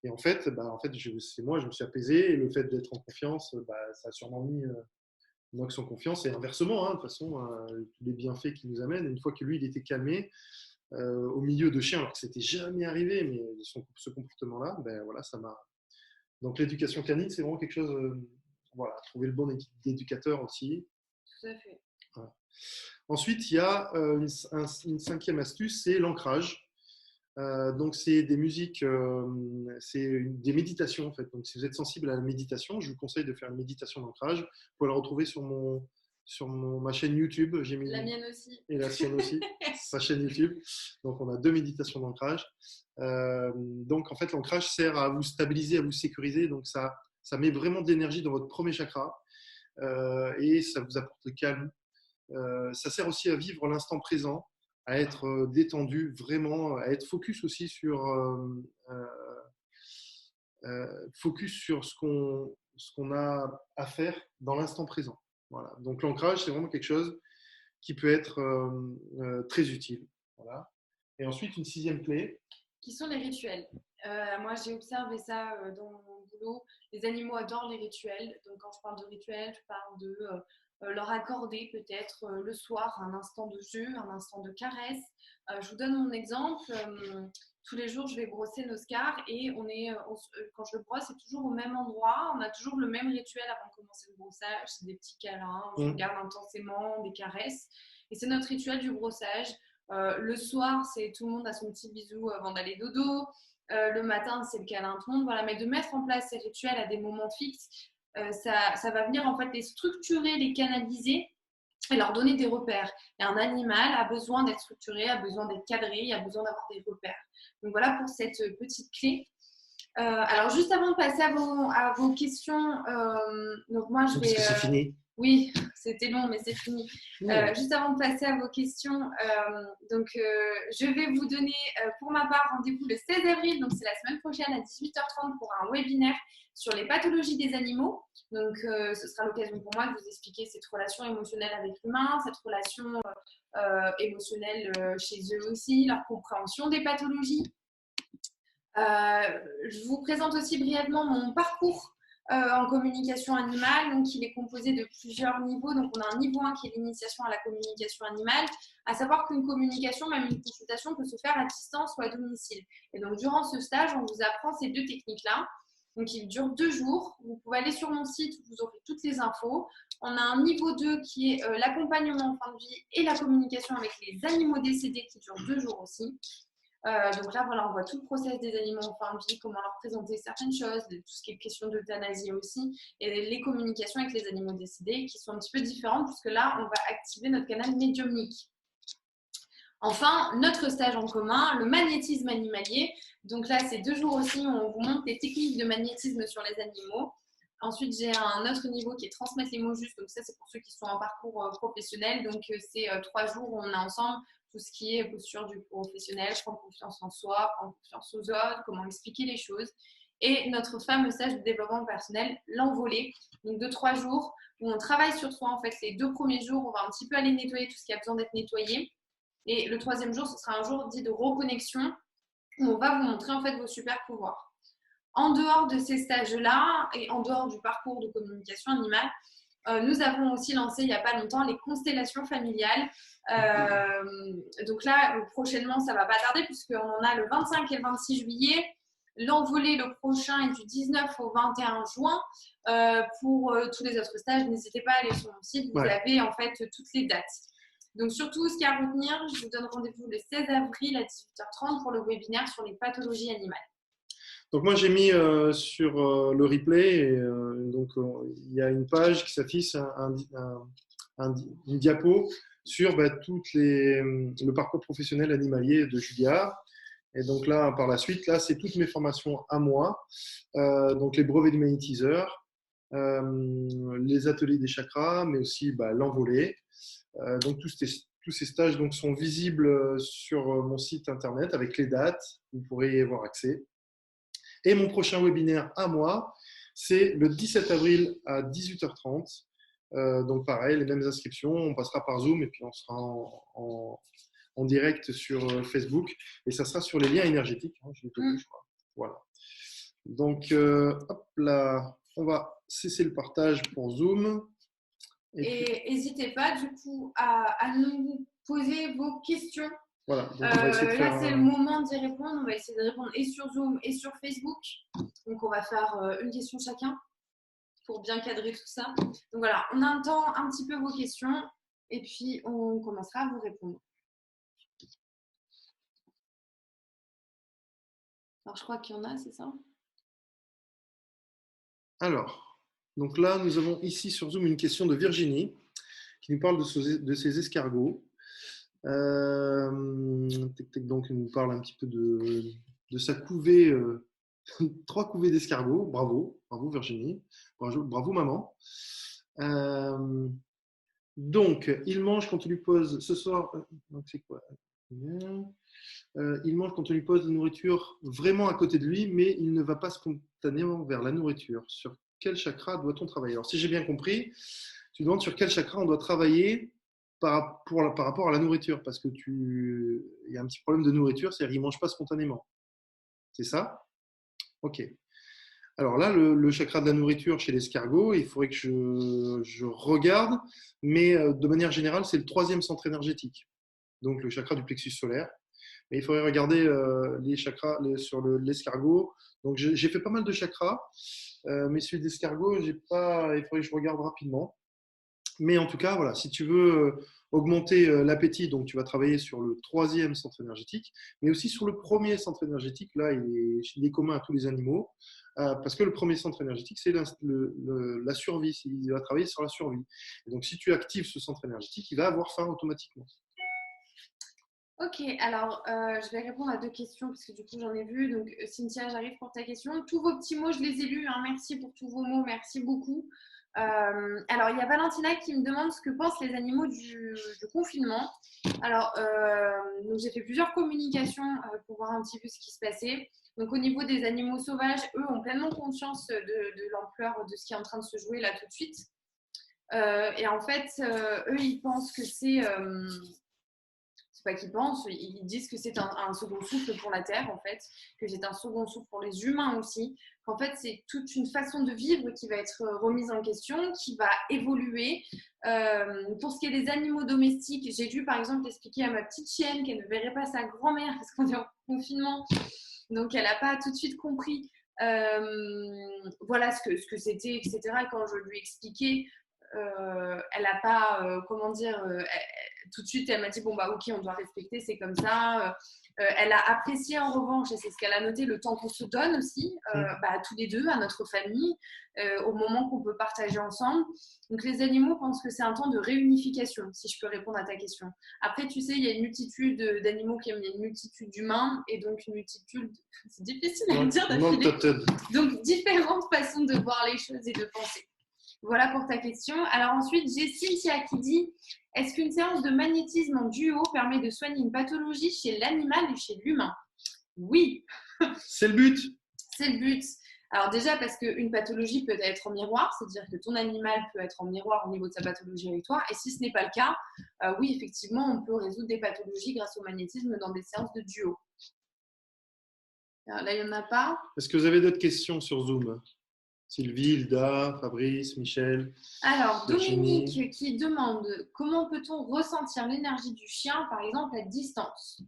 Et en fait, c'est moi, je me suis apaisé. Et le fait d'être en confiance, ça a sûrement mis Nox en confiance. Et inversement, hein, de toute façon, tous les bienfaits qu'il nous amène, une fois que lui, il était calmé au milieu de chiens, alors que c'était jamais arrivé, mais ce comportement-là, voilà, ça m'a. Donc l'éducation canine, c'est vraiment quelque chose. Voilà, trouver le bon éducateur aussi. Tout à fait. Voilà. Ensuite, il y a une cinquième astuce, c'est l'ancrage. Donc, c'est des musiques, c'est des méditations en fait. Donc, si vous êtes sensible à la méditation, je vous conseille de faire une méditation d'ancrage. Vous pouvez la retrouver sur ma chaîne YouTube. J'ai mis la mienne aussi. Et la sienne aussi, sa chaîne YouTube. Donc, on a 2 méditations d'ancrage. Donc, en fait, l'ancrage sert à vous stabiliser, à vous sécuriser. Donc, ça met vraiment de l'énergie dans votre premier chakra et ça vous apporte le calme. Ça sert aussi à vivre l'instant présent, à être détendu, vraiment, à être focus aussi sur ce qu'on a à faire dans l'instant présent. Voilà. Donc l'ancrage, c'est vraiment quelque chose qui peut être très utile. Voilà. Et ensuite, une 6e clé. Qui sont les rituels. Moi, j'ai observé ça dans mon boulot. Les animaux adorent les rituels. Donc, quand je parle de rituels, je parle de leur accorder peut-être le soir un instant de jeu, un instant de caresse. Je vous donne mon exemple. Tous les jours, je vais brosser Oscar et quand je le brosse, c'est toujours au même endroit. On a toujours le même rituel avant de commencer le brossage. C'est des petits câlins, on regarde intensément, des caresses. Et c'est notre rituel du brossage. Le soir, c'est tout le monde a son petit bisou avant d'aller dodo. Le matin, c'est le câlin à tout le monde. Voilà. Mais de mettre en place ces rituels à des moments fixes, ça va venir en fait les structurer, les canaliser et leur donner des repères. Et un animal a besoin d'être structuré, a besoin d'être cadré, il a besoin d'avoir des repères. Donc voilà pour cette petite clé. Alors juste avant de passer à vos questions, donc moi je vais. Parce que c'est fini. Oui, c'était long, mais c'est fini. Juste avant de passer à vos questions, je vais vous donner pour ma part rendez-vous le 16 avril, donc c'est la semaine prochaine à 18h30 pour un webinaire sur les pathologies des animaux. Donc, ce sera l'occasion pour moi de vous expliquer cette relation émotionnelle avec l'humain, cette relation émotionnelle chez eux aussi, leur compréhension des pathologies. Je vous présente aussi brièvement mon parcours en communication animale. Donc, il est composé de plusieurs niveaux. Donc, on a un niveau 1 qui est l'initiation à la communication animale, à savoir qu'une communication, même une consultation, peut se faire à distance ou à domicile. Et donc, durant ce stage, on vous apprend ces deux techniques-là. Donc, il dure 2 jours. Vous pouvez aller sur mon site, vous aurez toutes les infos. On a un niveau 2 qui est l'accompagnement en fin de vie et la communication avec les animaux décédés qui dure 2 jours aussi. Donc là, voilà, on voit tout le process des animaux en fin de vie, comment leur présenter certaines choses, tout ce qui est question d'euthanasie aussi, et les communications avec les animaux décédés qui sont un petit peu différentes, puisque là, on va activer notre canal médiumnique. Enfin, notre stage en commun, le magnétisme animalier. Donc là, c'est 2 jours aussi où on vous montre les techniques de magnétisme sur les animaux. Ensuite, j'ai un autre niveau qui est transmettre les mots justes. Donc ça, c'est pour ceux qui sont en parcours professionnel. Donc c'est 3 jours où on est ensemble tout ce qui est posture du professionnel, prendre confiance en soi, prendre confiance aux autres, comment expliquer les choses. Et notre fameux stage de développement personnel, l'envolée, donc de 3 jours où on travaille sur soi. En fait, les 2 premiers jours, on va un petit peu aller nettoyer tout ce qui a besoin d'être nettoyé. Et le 3e jour, ce sera un jour dit de reconnexion où on va vous montrer en fait vos super pouvoirs. En dehors de ces stages-là et en dehors du parcours de communication animale, nous avons aussi lancé il n'y a pas longtemps les constellations familiales. Donc là, prochainement, ça ne va pas tarder puisqu'on en a le 25 et le 26 juillet. L'envolée, le prochain, est du 19 au 21 juin. Pour tous les autres stages, n'hésitez pas à aller sur mon site. Vous avez en fait toutes les dates. Donc surtout, ce qu'il y a à retenir, je vous donne rendez-vous le 16 avril à 18h30 pour le webinaire sur les pathologies animales. Donc moi j'ai mis sur le replay, et, donc il y a une page qui s'affiche, une diapo sur le parcours professionnel animalier de Julia. Et donc là, par la suite, là c'est toutes mes formations à moi, donc les brevets du magnétiseur, les ateliers des chakras, mais aussi l'envolée. Donc tous ces stages donc, sont visibles sur mon site internet avec les dates, vous pourrez y avoir accès. Et mon prochain webinaire à moi, c'est le 17 avril à 18h30. Donc pareil, les mêmes inscriptions, on passera par Zoom et puis on sera en direct sur Facebook. Et ça sera sur les liens énergétiques. Hein, je crois. Voilà. Donc, hop là, on va cesser le partage pour Zoom. Et n'hésitez pas du coup à nous poser vos questions. Voilà, donc là, c'est le moment d'y répondre. On va essayer de répondre et sur Zoom et sur Facebook. Donc, on va faire une question chacun pour bien cadrer tout ça. Donc, voilà, on entend un petit peu vos questions et puis on commencera à vous répondre. Alors, je crois qu'il y en a, c'est ça? Alors, donc là, nous avons ici sur Zoom une question de Virginie qui nous parle de ses escargots. Donc, elle nous parle un petit peu de sa couvée, 3 couvées d'escargots. Bravo Virginie, bravo maman. Donc, il mange quand on lui pose ce soir. Donc, c'est quoi? Il mange quand on lui pose la nourriture vraiment à côté de lui, mais il ne va pas spontanément vers la nourriture. Sur quel chakra doit-on travailler? Alors, si j'ai bien compris, tu demandes sur quel chakra on doit travailler par rapport à la nourriture, parce que il y a un petit problème de nourriture, c'est-à-dire qu'il ne mange pas spontanément. C'est ça? Ok. Alors là, le chakra de la nourriture chez l'escargot, il faudrait que je regarde, mais de manière générale, c'est le 3e centre énergétique, donc le chakra du plexus solaire. Mais il faudrait regarder les chakras sur l'escargot. Donc j'ai fait pas mal de chakras, mais celui d'escargot, il faudrait que je regarde rapidement. Mais en tout cas, voilà, si tu veux augmenter l'appétit, donc tu vas travailler sur le 3e centre énergétique, mais aussi sur le 1er centre énergétique. Là, il est commun à tous les animaux, parce que le 1er centre énergétique, c'est la survie. Il va travailler sur la survie. Et donc, si tu actives ce centre énergétique, il va avoir faim automatiquement. Ok, alors je vais répondre à 2 questions parce que du coup j'en ai vu. Donc Cynthia, j'arrive pour ta question. Tous vos petits mots, je les ai lus. Hein. Merci pour tous vos mots, merci beaucoup. Alors, il y a Valentina qui me demande ce que pensent les animaux du confinement. Alors, donc j'ai fait plusieurs communications pour voir un petit peu ce qui se passait. Donc, au niveau des animaux sauvages, eux ont pleinement conscience de l'ampleur de ce qui est en train de se jouer là tout de suite. Et en fait, eux, ils pensent que c'est pas qu'ils pensent, ils disent que c'est un second souffle pour la Terre, en fait, que c'est un second souffle pour les humains aussi, qu'en fait, c'est toute une façon de vivre qui va être remise en question, qui va évoluer. Pour ce qui est des animaux domestiques, j'ai dû, par exemple, expliquer à ma petite chienne qu'elle ne verrait pas sa grand-mère parce qu'on est en confinement, donc elle n'a pas tout de suite compris voilà ce que c'était, etc. Et quand je lui expliquais, elle n'a pas, comment dire, tout de suite, elle m'a dit bon, bah, ok, on doit respecter, c'est comme ça. Elle a apprécié en revanche, et c'est ce qu'elle a noté, le temps qu'on se donne aussi, bah, tous les deux, à notre famille, au moment qu'on peut partager ensemble. Donc, les animaux pensent que c'est un temps de réunification, si je peux répondre à ta question. Après, tu sais, il y a une multitude d'animaux qui aiment une multitude d'humains, et donc une multitude, c'est difficile à dire d'affilée. Donc, différentes façons de voir les choses et de penser. Voilà pour ta question. Alors ensuite, j'ai Cynthia qui dit « Est-ce qu'une séance de magnétisme en duo permet de soigner une pathologie chez l'animal et chez l'humain ?» Oui. C'est le but. C'est le but. Alors déjà parce qu'une pathologie peut être en miroir, c'est-à-dire que ton animal peut être en miroir au niveau de sa pathologie avec toi. Et si ce n'est pas le cas, oui, effectivement, on peut résoudre des pathologies grâce au magnétisme dans des séances de duo. Alors là, il n'y en a pas. Est-ce que vous avez d'autres questions sur Zoom ? Sylvie, Hilda, Fabrice, Michel. Alors, Dominique qui demande comment peut-on ressentir l'énergie du chien, par exemple, à distance?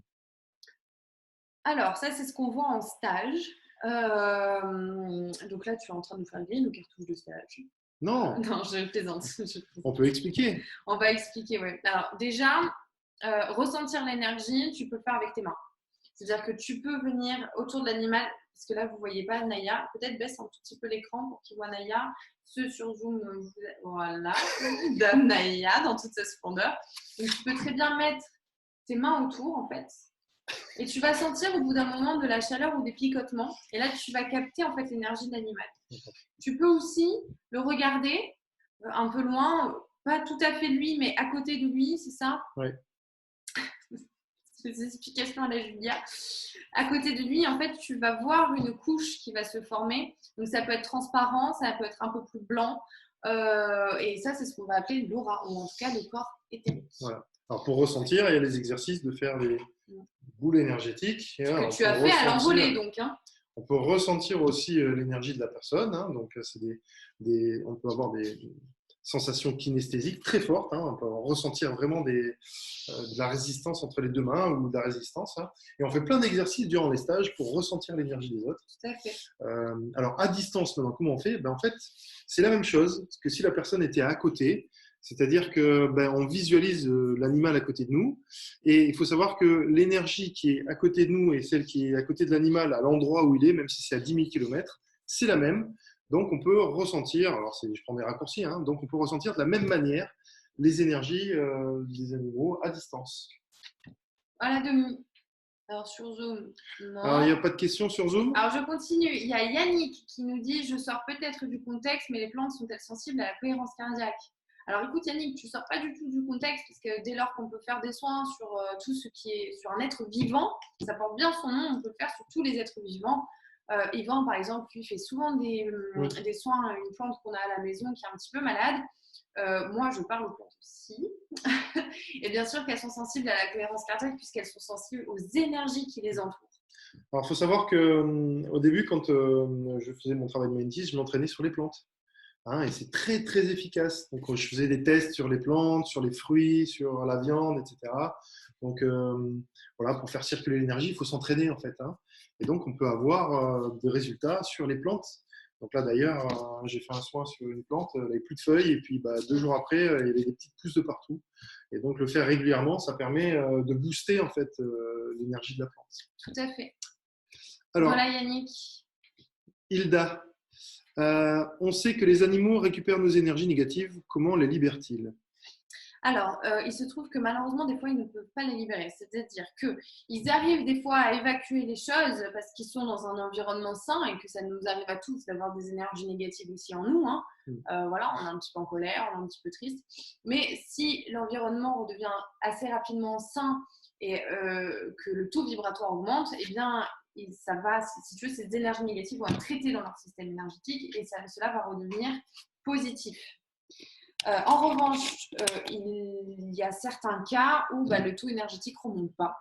Alors, ça, c'est ce qu'on voit en stage. Donc là, tu es en train de nous faire griller nos cartouches de stage. Non. Non, je plaisante. On peut expliquer. On va expliquer, oui. Alors, déjà, ressentir l'énergie, tu peux le faire avec tes mains. C'est-à-dire que tu peux venir autour de l'animal, parce que là, vous ne voyez pas Naya. Peut-être baisse un tout petit peu l'écran pour qu'il voit Naya. Ceux sur Zoom, voilà, Dame Naya dans toute sa splendeur. Donc, tu peux très bien mettre tes mains autour, en fait. Et tu vas sentir au bout d'un moment de la chaleur ou des picotements. Et là, tu vas capter, en fait, l'énergie de l'animal. Tu peux aussi le regarder un peu loin, pas tout à fait lui, mais à côté de lui, c'est ça? Oui. Des explications à la Julia. À côté de lui, en fait, tu vas voir une couche qui va se former. Donc, ça peut être transparent, ça peut être un peu plus blanc. Et ça, c'est ce qu'on va appeler l'aura, ou en tout cas le corps éthérique. Voilà. Alors, pour ressentir, il y a les exercices de faire des boules énergétiques. Ce que tu as fait à l'envolée, donc. Hein. On peut ressentir aussi l'énergie de la personne. Hein. Donc, c'est on peut avoir des sensations kinesthésiques très fortes. Hein. On peut ressentir vraiment de la résistance entre les deux mains ou de la résistance. Hein. Et on fait plein d'exercices durant les stages pour ressentir l'énergie des autres. Tout à fait. Alors, à distance, maintenant, comment on fait? En fait, c'est la même chose que si la personne était à côté. C'est-à-dire qu'on visualise l'animal à côté de nous. Et il faut savoir que l'énergie qui est à côté de nous et celle qui est à côté de l'animal à l'endroit où il est, même si c'est à 10 000 km, c'est la même. Donc, on peut ressentir, alors je prends des raccourcis, hein, donc on peut ressentir de la même manière les énergies des animaux à distance. Voilà, Demi. Alors, sur Zoom, non. Alors, il n'y a pas de questions sur Zoom? Alors, je continue. Il y a Yannick qui nous dit « Je sors peut-être du contexte, mais les plantes sont-elles sensibles à la cohérence cardiaque ?» Alors, écoute, Yannick, tu ne sors pas du tout du contexte, parce que dès lors qu'on peut faire des soins sur tout ce qui est sur un être vivant, ça porte bien son nom, on peut le faire sur tous les êtres vivants. Yvan, par exemple, lui fait souvent des soins à une plante qu'on a à la maison qui est un petit peu malade. Moi, je parle aux plantes aussi. Et bien sûr qu'elles sont sensibles à la cohérence cardiaque puisqu'elles sont sensibles aux énergies qui les entourent. Alors, il faut savoir qu'au début, quand je faisais mon travail de magnétisme, je m'entraînais sur les plantes. Hein, et c'est très, très efficace. Donc, je faisais des tests sur les plantes, sur les fruits, sur la viande, etc. Donc, voilà, pour faire circuler l'énergie, il faut s'entraîner, en fait. Hein. Et donc, on peut avoir des résultats sur les plantes. Donc là, d'ailleurs, j'ai fait un soin sur une plante, elle n'avait plus de feuilles, et puis 2 jours après, il y avait des petites pousses de partout. Et donc, le faire régulièrement, ça permet de booster, en fait, l'énergie de la plante. Tout à fait. Alors, voilà, Yannick. Hilda. On sait que les animaux récupèrent nos énergies négatives. Comment les libèrent-ils? Alors, il se trouve que malheureusement, des fois, ils ne peuvent pas les libérer. C'est-à-dire qu'ils arrivent des fois à évacuer les choses parce qu'ils sont dans un environnement sain et que ça nous arrive à tous d'avoir des énergies négatives aussi en nous, hein. Voilà, on est un petit peu en colère, on est un petit peu triste. Mais si l'environnement redevient assez rapidement sain et que le taux vibratoire augmente, eh bien, ça va, si tu veux, ces énergies négatives vont être traitées dans leur système énergétique et cela va redevenir positif. En revanche, il y a certains cas où le taux énergétique ne remonte pas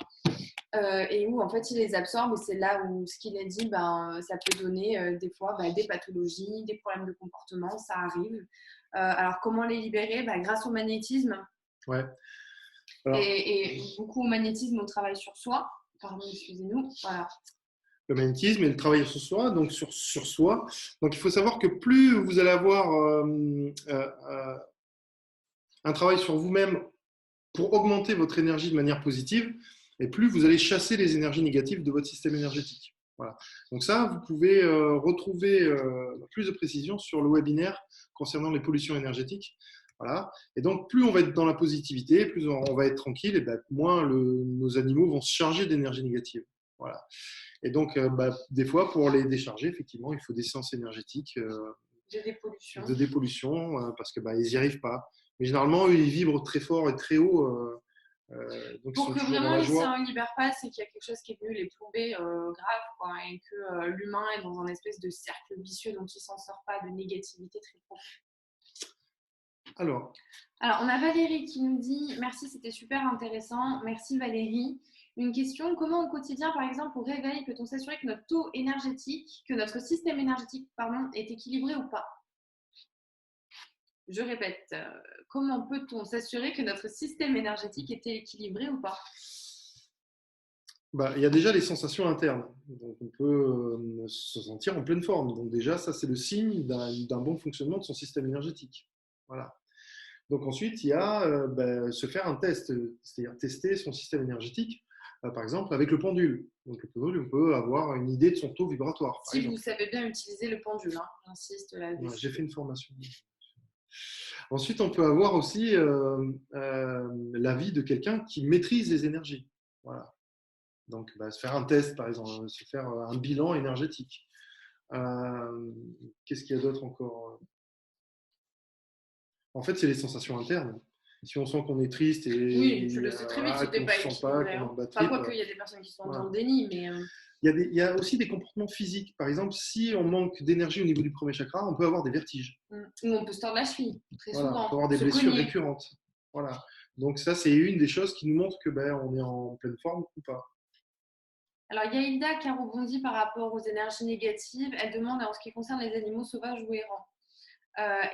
et où en fait il les absorbe et c'est là où ce qu'il a dit, ça peut donner des fois des pathologies, des problèmes de comportement, ça arrive. Alors comment les libérer? Grâce au magnétisme. Ouais. Alors, et beaucoup au magnétisme, on travaille sur soi. Pardon, excusez-nous. Voilà. Le magnétisme et le travail sur soi, donc sur soi. Donc il faut savoir que plus vous allez avoir un travail sur vous-même pour augmenter votre énergie de manière positive, et plus vous allez chasser les énergies négatives de votre système énergétique. Voilà. Donc ça, vous pouvez retrouver plus de précision sur le webinaire concernant les pollutions énergétiques. Voilà. Et donc, plus on va être dans la positivité, plus on va être tranquille, et moins nos animaux vont se charger d'énergie négative. Voilà. Et donc, des fois, pour les décharger, effectivement, il faut des séances énergétiques de dépollution parce qu'ils n'y arrivent pas. Mais généralement, eux, ils vibrent très fort et très haut. Donc pour que vraiment ils ne s'en libèrent pas, c'est qu'il y a quelque chose qui est venu les plomber grave, quoi, et que l'humain est dans un espèce de cercle vicieux dont il ne s'en sort pas, de négativité très profonde. Alors, on a Valérie qui nous dit « Merci, c'était super intéressant. Merci Valérie. Une question, comment au quotidien, par exemple, au réveil, peut-on s'assurer que notre taux énergétique, que notre système énergétique, est équilibré ou pas ?» Je répète, comment peut-on s'assurer que notre système énergétique est équilibré ou pas? Il y a déjà les sensations internes. Donc, on peut se sentir en pleine forme. Donc déjà, ça, c'est le signe d'un bon fonctionnement de son système énergétique. Voilà. Donc ensuite, il y a se faire un test, c'est-à-dire tester son système énergétique, par exemple avec le pendule. Donc le pendule, on peut avoir une idée de son taux vibratoire. Si vous savez bien utiliser le pendule, hein, j'insiste là-dessus. Ouais, j'ai fait une formation. Ensuite, on peut avoir aussi l'avis de quelqu'un qui maîtrise les énergies. Voilà. Donc, se faire un test, par exemple, se faire un bilan énergétique. Qu'est-ce qu'il y a d'autre encore? En fait, c'est les sensations internes. Si on sent qu'on est triste et oui, tu le sais très vite, c'était pas équilibré. Quoi qu'il y a des personnes qui sont dans le déni, mais il y a aussi des comportements physiques. Par exemple, si on manque d'énergie au niveau du premier chakra, on peut avoir des vertiges. Ou on peut se tordre la cheville, très souvent. On peut avoir des blessures récurrentes. Voilà. Donc ça, c'est une des choses qui nous montre que on est en pleine forme ou pas. Alors, il y a Hilda qui a rebondi par rapport aux énergies négatives. Elle demande en ce qui concerne les animaux sauvages ou errants.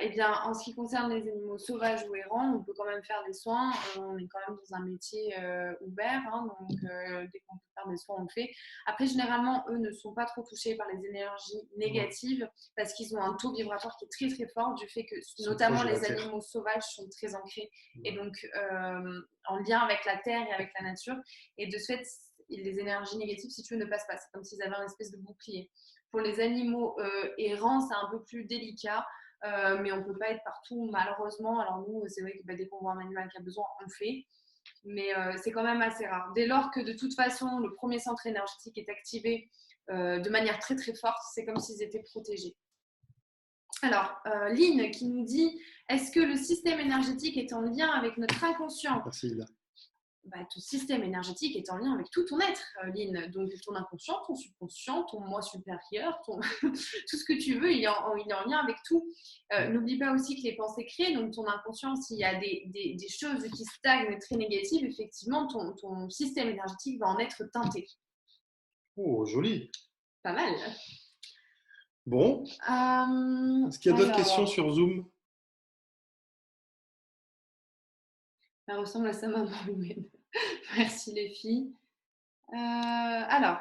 Eh bien, en ce qui concerne les animaux sauvages ou errants, on peut quand même faire des soins. On est quand même dans un métier ouvert, hein, donc dès qu'on peut faire des soins, on le fait. Après, généralement, eux ne sont pas trop touchés par les énergies négatives parce qu'ils ont un taux vibratoire qui est très très fort du fait que notamment les animaux sauvages sont très ancrés et donc en lien avec la terre et avec la nature. Et de ce fait, les énergies négatives, si tu veux, ne passent pas. C'est comme s'ils avaient une espèce de bouclier. Pour les animaux errants, c'est un peu plus délicat. Mais on ne peut pas être partout, malheureusement. Alors nous, c'est vrai que dès qu'on voit un animal qui a besoin, on le fait. Mais c'est quand même assez rare. Dès lors que de toute façon, le premier centre énergétique est activé de manière très très forte, c'est comme s'ils étaient protégés. Alors, Lynn qui nous dit, est-ce que le système énergétique est en lien avec notre inconscient? Merci, Hilda. Ton système énergétique est en lien avec tout ton être, Lynn. Donc, ton inconscient, ton subconscient, ton moi supérieur, tout ce que tu veux, il est en lien avec tout. N'oublie pas aussi que les pensées créent, donc ton inconscient, s'il y a des choses qui stagnent très négatives, effectivement, ton système énergétique va en être teinté. Oh, joli. Pas mal. Bon. Est-ce qu'il y a d'autres questions sur Zoom? Ça ressemble à sa maman humaine. Merci les filles. Alors.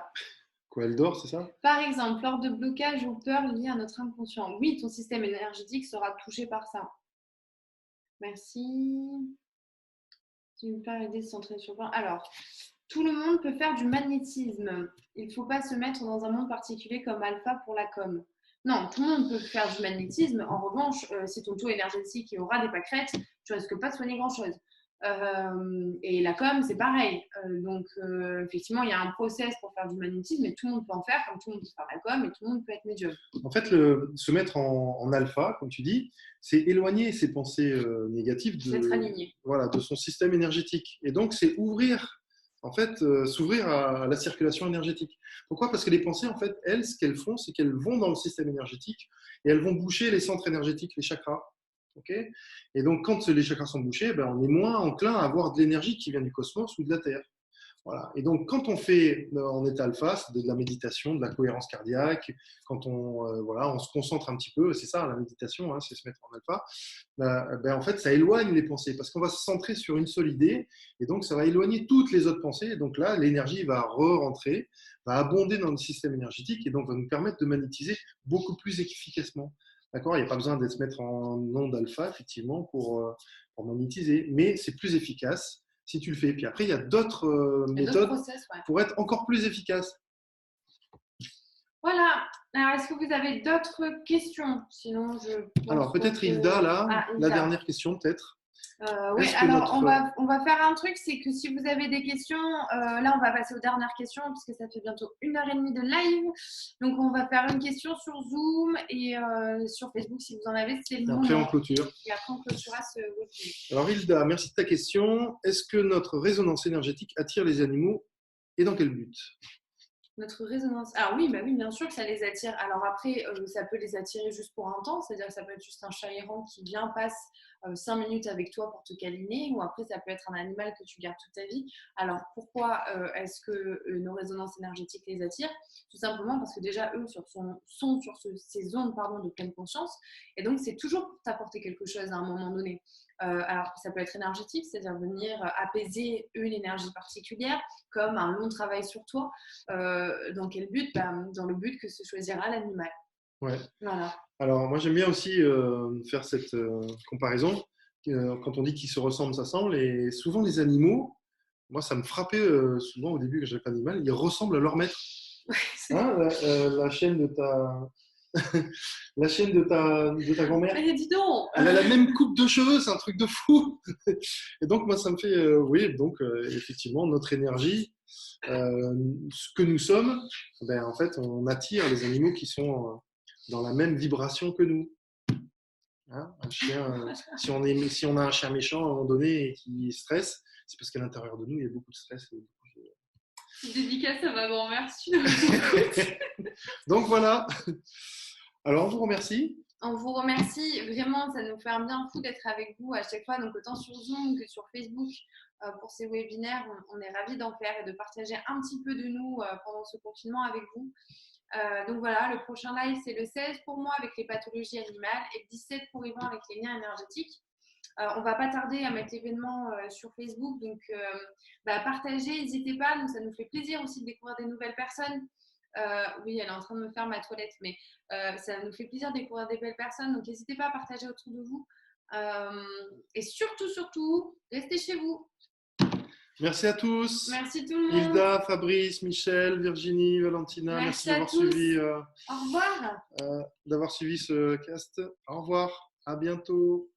Quoi, elle dort, c'est ça? Par exemple, lors de blocages ou peurs liés à notre inconscient. Oui, ton système énergétique sera touché par ça. Merci. Tu me permets de centrer sur le. Alors, tout le monde peut faire du magnétisme. Il ne faut pas se mettre dans un monde particulier comme alpha pour la com. Non, tout le monde peut faire du magnétisme. En revanche, si ton taux énergétique aura des pâquerettes, tu risques pas de soigner grand-chose. Et la com, c'est pareil. Donc, effectivement, il y a un process pour faire du magnétisme, mais tout le monde peut en faire, comme tout le monde peut faire la com, et tout le monde peut être médium. En fait, se mettre en alpha, comme tu dis, c'est éloigner ses pensées négatives de son système énergétique. Et donc, c'est s'ouvrir à la circulation énergétique. Pourquoi? Parce que les pensées, en fait, elles, ce qu'elles font, c'est qu'elles vont dans le système énergétique et elles vont boucher les centres énergétiques, les chakras. Okay, et donc, quand les chakras sont bouchés, on est moins enclin à avoir de l'énergie qui vient du cosmos ou de la Terre. Voilà. Et donc, quand on fait en état alpha, c'est de la méditation, de la cohérence cardiaque, quand on se concentre un petit peu, c'est ça la méditation, hein, c'est se mettre en alpha, en fait, ça éloigne les pensées parce qu'on va se centrer sur une seule idée et donc ça va éloigner toutes les autres pensées. Et donc là, l'énergie va re-rentrer, va abonder dans le système énergétique et donc va nous permettre de magnétiser beaucoup plus efficacement. D'accord, il n'y a pas besoin de se mettre en onde alpha, effectivement, pour magnétiser, mais c'est plus efficace si tu le fais. Puis après, il y a d'autres méthodes pour être encore plus efficace. Voilà. Alors, est-ce que vous avez d'autres questions? Sinon, alors, peut-être Hilda, là, la dernière question, peut-être. Oui, alors on va faire un truc, c'est que si vous avez des questions, là on va passer aux dernières questions puisque ça fait bientôt 1h30 de live. Donc on va faire une question sur Zoom et sur Facebook si vous en avez, c'est le moment. Après on clôture. Et après on clôturera ce webinaire. Alors Hilda, merci de ta question. Est-ce que notre résonance énergétique attire les animaux et dans quel but? Notre résonance. Alors oui, oui, bien sûr que ça les attire. Alors après, ça peut les attirer juste pour un temps, c'est-à-dire que ça peut être juste un chat errant qui vient, passe 5 minutes avec toi pour te câliner, ou après ça peut être un animal que tu gardes toute ta vie. Alors pourquoi est-ce que nos résonances énergétiques les attirent? Tout simplement parce que déjà eux sont sur ces ondes de pleine conscience, et donc c'est toujours pour t'apporter quelque chose à un moment donné. Alors ça peut être énergétique, c'est-à-dire venir apaiser une énergie particulière, comme un long travail sur toi. Dans quel but? Dans le but que se choisira l'animal. Ouais. Voilà. Alors moi j'aime bien aussi faire cette comparaison. Quand on dit qu'ils se ressemblent, s'assemblent, et souvent les animaux, moi ça me frappait souvent au début que j'avais pas d'animal, ils ressemblent à leur maître. Hein, la chaîne de ta la chaîne de ta grand-mère. Mais dis donc, elle a la même coupe de cheveux, c'est un truc de fou. Et donc moi ça me fait oui, donc effectivement notre énergie, ce que nous sommes, en fait on attire les animaux qui sont dans la même vibration que nous. Hein, un chien, si on a un chien méchant à un moment donné et qui stresse, c'est parce qu'à l'intérieur de nous il y a beaucoup de stress et dédicace à ma grand-mère. Donc voilà. Alors on vous remercie. On vous remercie. Vraiment, ça nous fait un bien fou d'être avec vous à chaque fois, donc autant sur Zoom que sur Facebook pour ces webinaires. On est ravis d'en faire et de partager un petit peu de nous pendant ce confinement avec vous. Donc voilà, le prochain live, c'est le 16 pour moi avec les pathologies animales et le 17 pour Yvan avec les liens énergétiques. On ne va pas tarder à mettre l'événement sur Facebook, donc partagez, n'hésitez pas, nous, ça nous fait plaisir aussi de découvrir des nouvelles personnes. Oui, elle est en train de me faire ma toilette, mais ça nous fait plaisir de découvrir des belles personnes, donc n'hésitez pas à partager autour de vous. Et surtout, restez chez vous. Merci à tous. Merci tout le monde. Hilda, Fabrice, Michel, Virginie, Valentina, merci d'avoir suivi. Au revoir. D'avoir suivi ce cast. Au revoir. À bientôt.